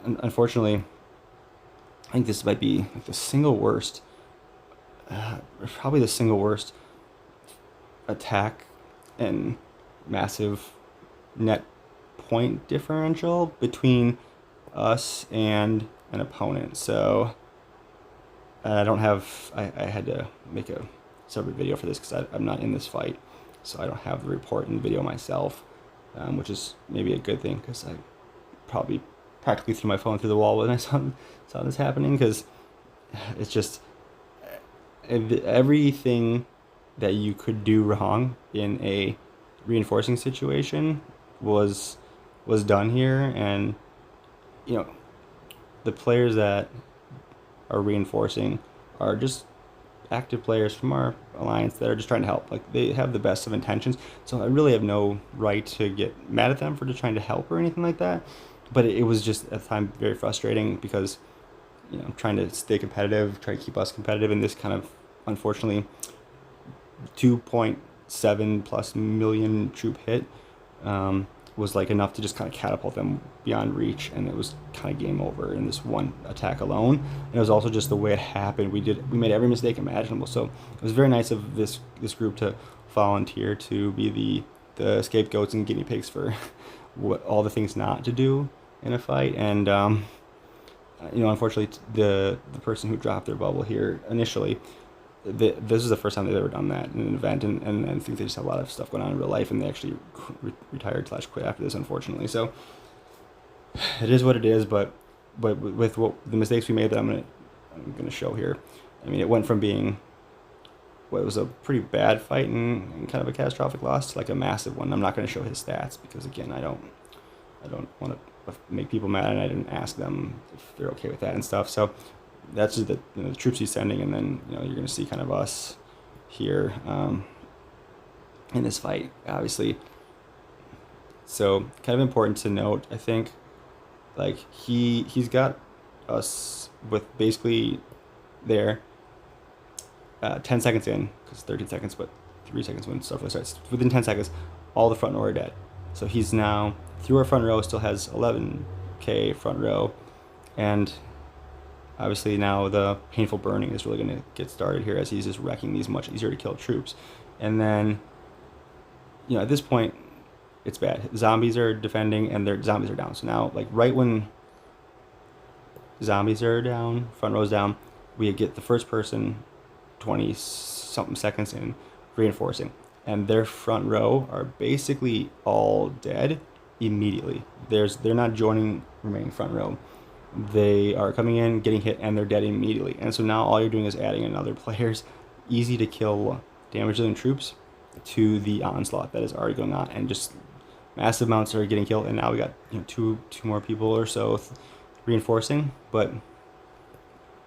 unfortunately, I think this might be like the single worst, probably the single worst attack and massive net point differential between us and an opponent. So I don't have, I had to make a separate video for this because I'm not in this fight, so I don't have the report and the video myself, which is maybe a good thing, because I probably practically threw my phone through the wall when I saw this happening, because it's just everything that you could do wrong in a reinforcing situation was done here. And you know, the players that are reinforcing are just active players from our alliance that are just trying to help. Like, they have the best of intentions, so I really have no right to get mad at them for just trying to help or anything like that. But it was just at the time very frustrating, because you know, I'm trying to stay competitive, try to keep us competitive, and this kind of, unfortunately, 2.7 plus million troop hit was like enough to just kind of catapult them beyond reach, and it was kind of game over in this one attack alone. And it was also just the way it happened. We made every mistake imaginable, so it was very nice of this group to volunteer to be the scapegoats and guinea pigs for all the things not to do in a fight. And you know, unfortunately, the person who dropped their bubble here initially, this is the first time they've ever done that in an event, and I think they just have a lot of stuff going on in real life, and they actually retired/quit after this, unfortunately. So it is what it is. But with the mistakes we made that I'm gonna show here, I mean, it went from being what was a pretty bad fight and kind of a catastrophic loss to like a massive one. I'm not going to show his stats, because again, I don't want to make people mad, and I didn't ask them if they're okay with that and stuff. So that's just the troops he's sending, and then you're going to see kind of us here in this fight, obviously. So kind of important to note, I think, like he's got us with basically there 10 seconds in, because 13 seconds, but 3 seconds when stuff really starts. Within 10 seconds, all the front row are dead. So he's now through our front row, still has 11k front row, and obviously now the painful burning is really going to get started here, as he's just wrecking these much easier to kill troops. And then, at this point, it's bad. Zombies are defending, and their zombies are down. So now, like, right when zombies are down, front row's down, we get the first person 20-something seconds in reinforcing. And their front row are basically all dead immediately. They're not joining remaining front row. They are coming in, getting hit, and they're dead immediately. And so now all you're doing is adding another player's easy to kill damage dealing troops to the onslaught that is already going on, and just massive amounts are getting killed. And now we got two more people or so reinforcing. But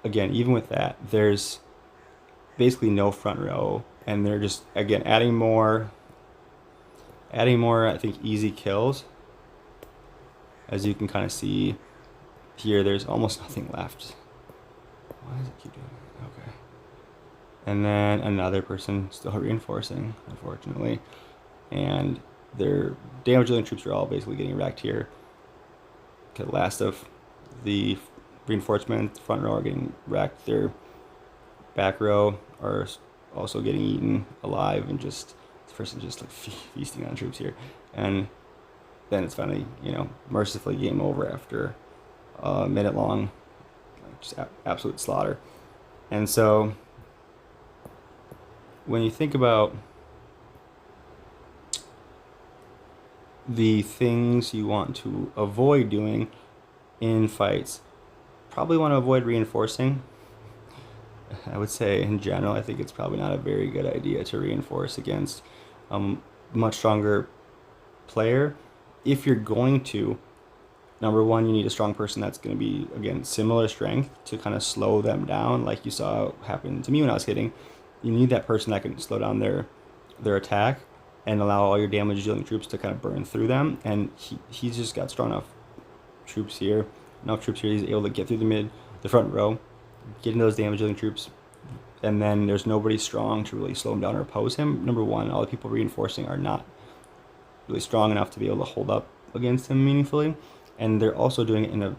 again, even with that, there's basically no front row, and they're just again adding more I think easy kills. As you can kind of see here, there's almost nothing left. Why does it keep doing that? Okay. And then another person still reinforcing, unfortunately. And their damage dealing troops are all basically getting wrecked here. Okay, the last of the reinforcement, front row are getting wrecked. Their back row are also getting eaten alive, and just this person just like feasting on troops here. And then it's finally, mercifully game over after a minute long, just absolute slaughter. And so when you think about the things you want to avoid doing in fights, probably want to avoid reinforcing. I would say in general, I think it's probably not a very good idea to reinforce against a much stronger player. If you're going to, number one, you need a strong person that's going to be, again, similar strength to kind of slow them down, like you saw happen to me when I was hitting. You need that person that can slow down their attack and allow all your damage dealing troops to kind of burn through them. And he's just got strong enough troops here, he's able to get through the front row, get into those damage dealing troops, and then there's nobody strong to really slow him down or oppose him. Number one, all the people reinforcing are not really strong enough to be able to hold up against him meaningfully, and they're also doing it in a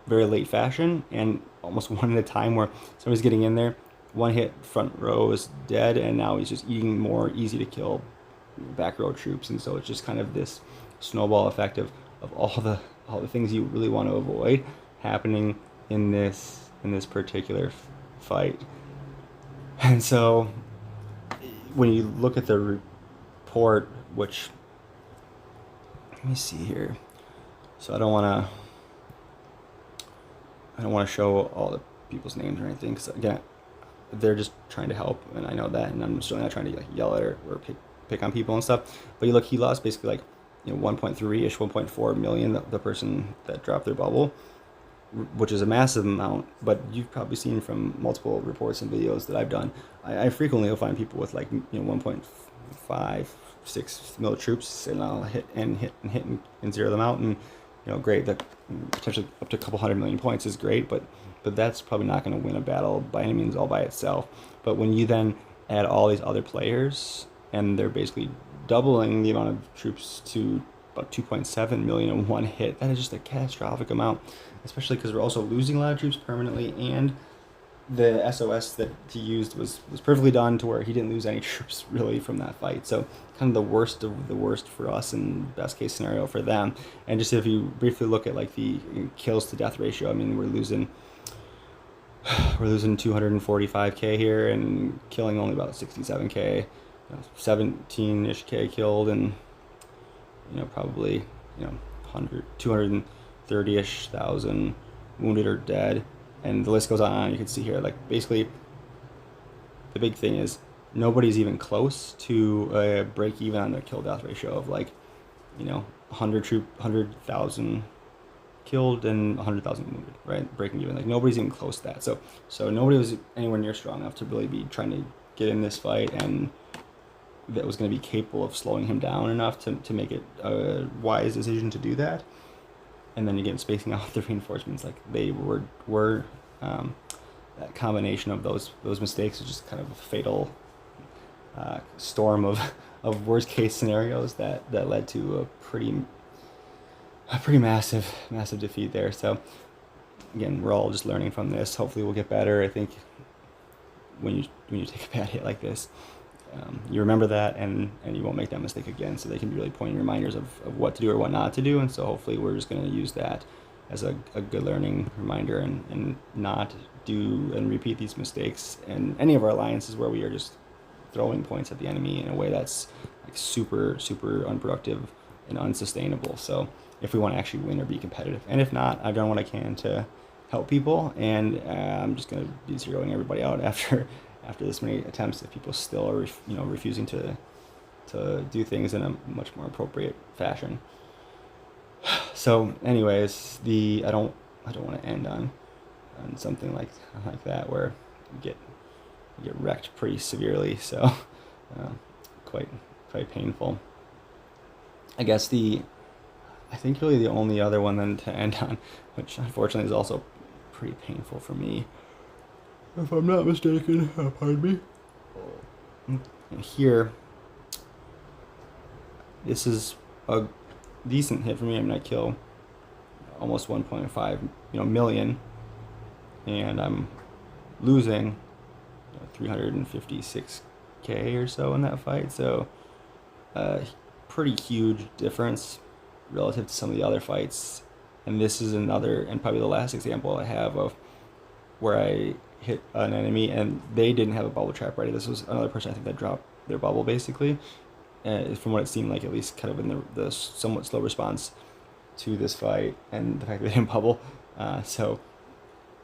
very late fashion and almost one at a time, where somebody's getting in there, one hit, front row is dead, and now he's just eating more easy to kill back row troops. And so it's just kind of this snowball effect of all the things you really want to avoid happening in this particular fight. And so when you look at the report, which, let me see here, so I don't want to show all the people's names or anything, because again, they're just trying to help, and I know that, and I'm certainly not trying to like yell at or pick on people and stuff. But you look, he lost basically like 1.3-ish, 1.4 million, the person that dropped their bubble, which is a massive amount. But you've probably seen from multiple reports and videos that I've done, I frequently will find people with like 1.5, 6 mil troops, and I'll hit and zero them out, and great, that potentially up to a couple 100 million points is great, but that's probably not going to win a battle by any means all by itself. But when you then add all these other players, and they're basically doubling the amount of troops to about 2.7 million in one hit, that is just a catastrophic amount, especially because we're also losing a lot of troops permanently, and the SOS that he used was perfectly done to where he didn't lose any troops really from that fight. So kind of the worst of the worst for us and best case scenario for them. And just if you briefly look at like the kills to death ratio, I mean, we're losing 245k here and killing only about 67k, 17-ish k killed, and probably 230-ish thousand wounded or dead. And the list goes on. You can see here, like, basically the big thing is nobody's even close to a break even on their kill death ratio of like 100,000 killed and 100,000 wounded, right? Breaking even, like nobody's even close to that. So nobody was anywhere near strong enough to really be trying to get in this fight, and that was going to be capable of slowing him down enough to make it a wise decision to do that. And then again, spacing out the reinforcements, like they were that combination of those mistakes is just kind of a fatal storm of worst case scenarios that led to a pretty massive defeat there. So again, we're all just learning from this. Hopefully we'll get better. I think when you take a bad hit like this, you remember that, and you won't make that mistake again, so they can be really pointing reminders of what to do or what not to do. And so hopefully we're just going to use that as a good learning reminder, and not do and repeat these mistakes in any of our alliances where we are just throwing points at the enemy in a way that's like super unproductive and unsustainable. So if we want to actually win or be competitive, and if not, I've done what I can to help people, and I'm just going to be zeroing everybody out after this many attempts, if people still are refusing to do things in a much more appropriate fashion. So anyways, I don't want to end on something like that where you get wrecked pretty severely. So quite painful. I guess I think really the only other one then to end on, which unfortunately is also pretty painful for me, if I'm not mistaken, pardon me. Here, this is a decent hit for me. I mean, I kill almost 1.5 million, and I'm losing 356k or so in that fight. So pretty huge difference relative to some of the other fights. And this is another, and probably the last example I have of where I hit an enemy and they didn't have a bubble trap ready. This was another person, I think, that dropped their bubble basically, from what it seemed like, at least kind of in the somewhat slow response to this fight, and the fact that they didn't bubble. So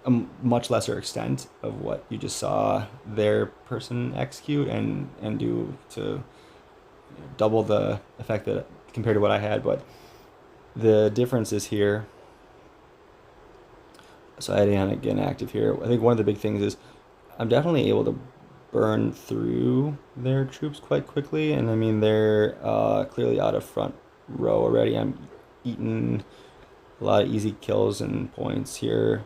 a much lesser extent of what you just saw their person execute and do to double the effect that compared to what I had. But The difference is here. So I had again active here. I think one of the big things is I'm definitely able to burn through their troops quite quickly, and I mean they're clearly out of front row already. I'm eating a lot of easy kills and points here,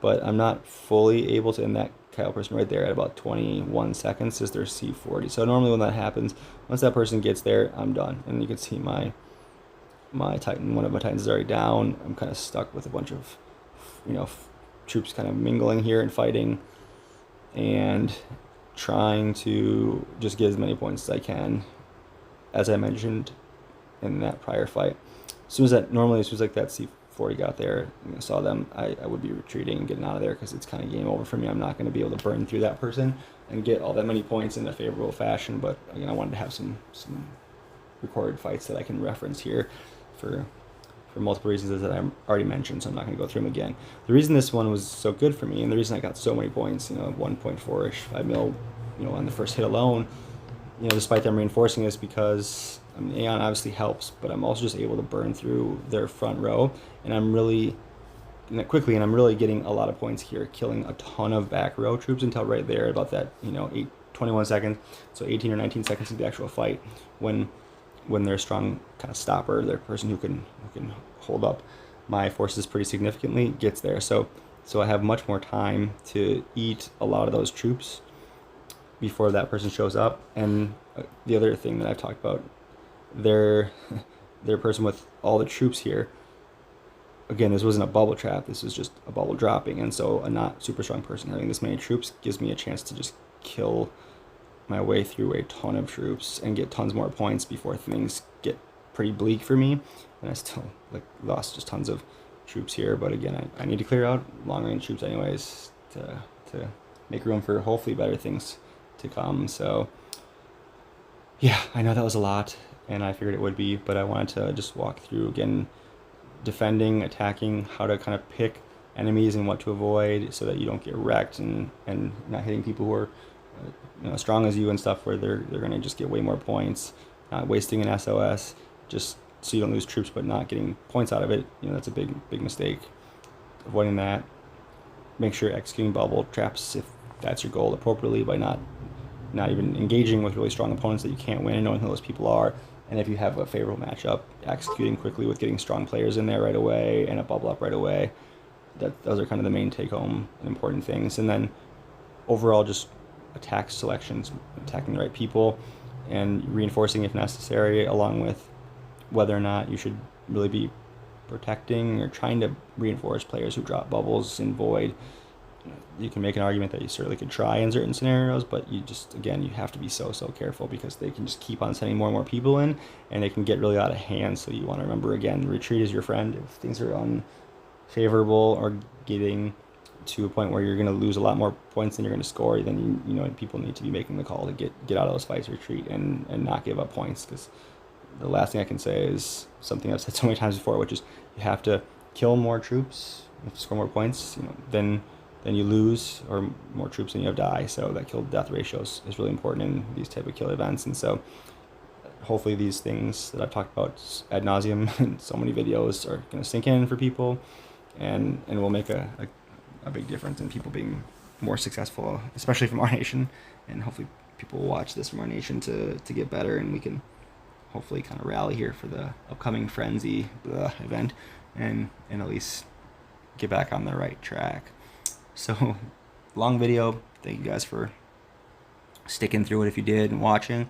but I'm not fully able to end that Kyle person right there at about 21 seconds is their C40. So normally when that happens, once that person gets there, I'm done. And you can see my Titan, one of my Titans is already down. I'm kind of stuck with a bunch of, troops kind of mingling here and fighting and trying to just get as many points as I can, as I mentioned in that prior fight. As soon as that C40 got there, saw them, I would be retreating and getting out of there because it's kind of game over for me. I'm not going to be able to burn through that person and get all that many points in a favorable fashion. But again, I wanted to have some recorded fights that I can reference here for multiple reasons that I already mentioned, so I'm not going to go through them again. The reason this one was so good for me, and the reason I got so many points, 1.4-ish, 5 mil, on the first hit alone, despite them reinforcing this, because Aeon obviously helps, but I'm also just able to burn through their front row, and I'm really getting a lot of points here, killing a ton of back row troops until right there, about that, 21 seconds, so 18 or 19 seconds into the actual fight, when they're a strong kind of stopper, they're a person who can hold up my forces pretty significantly, gets there. So I have much more time to eat a lot of those troops before that person shows up. And the other thing that I've talked about, they're a person with all the troops here. Again, this wasn't a bubble trap, this was just a bubble dropping, and so a not super strong person having this many troops gives me a chance to just kill my way through a ton of troops and get tons more points before things get pretty bleak for me. And I still lost just tons of troops here, but again, I need to clear out long range troops anyways to make room for hopefully better things to come. So yeah, I know that was a lot, and I figured it would be, but I wanted to just walk through again, defending, attacking, how to kind of pick enemies and what to avoid so that you don't get wrecked and not hitting people who are strong as you and stuff, where they're going to just get way more points, not wasting an SOS just so you don't lose troops but not getting points out of it. That's a big mistake. Avoiding that. Make sure you're executing bubble traps if that's your goal appropriately, by not even engaging with really strong opponents that you can't win, knowing who those people are. And if you have a favorable matchup, executing quickly with getting strong players in there right away and a bubble up right away. Those are kind of the main take home and important things. And then overall, just attack selections, attacking the right people, and reinforcing if necessary, along with whether or not you should really be protecting or trying to reinforce players who drop bubbles in void. You can make an argument that you certainly could try in certain scenarios, but you have to be so careful, because they can just keep on sending more and more people in, and they can get really out of hand. So you want to remember, again, retreat is your friend. If things are unfavorable or getting to a point where you're going to lose a lot more points than you're going to score, then people need to be making the call to get out of those fights, retreat, and not give up points. Because the last thing I can say is something I've said so many times before, which is you have to kill more troops, you have to score more points, then you lose, or more troops than you have die. So that kill to death ratio is really important in these type of kill events. And so hopefully these things that I've talked about ad nauseum in so many videos are going to sink in for people, and will make a big difference in people being more successful, especially from our nation. And hopefully people will watch this from our nation to get better, and we can hopefully kind of rally here for the upcoming Frenzy event, and at least get back on the right track. So long video. Thank you guys for sticking through it if you did, and watching.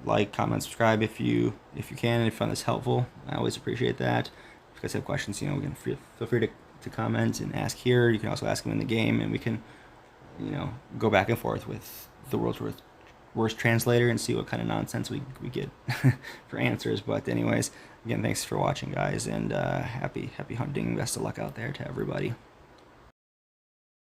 Like, comment, subscribe if you can, and if you found this helpful. I always appreciate that. If you guys have questions, we can feel free to comment and ask here. You can also ask them in the game, and we can go back and forth with the world's worst translator and see what kind of nonsense we get for answers. But anyways, again, thanks for watching, guys, and happy hunting. Best of luck out there to everybody.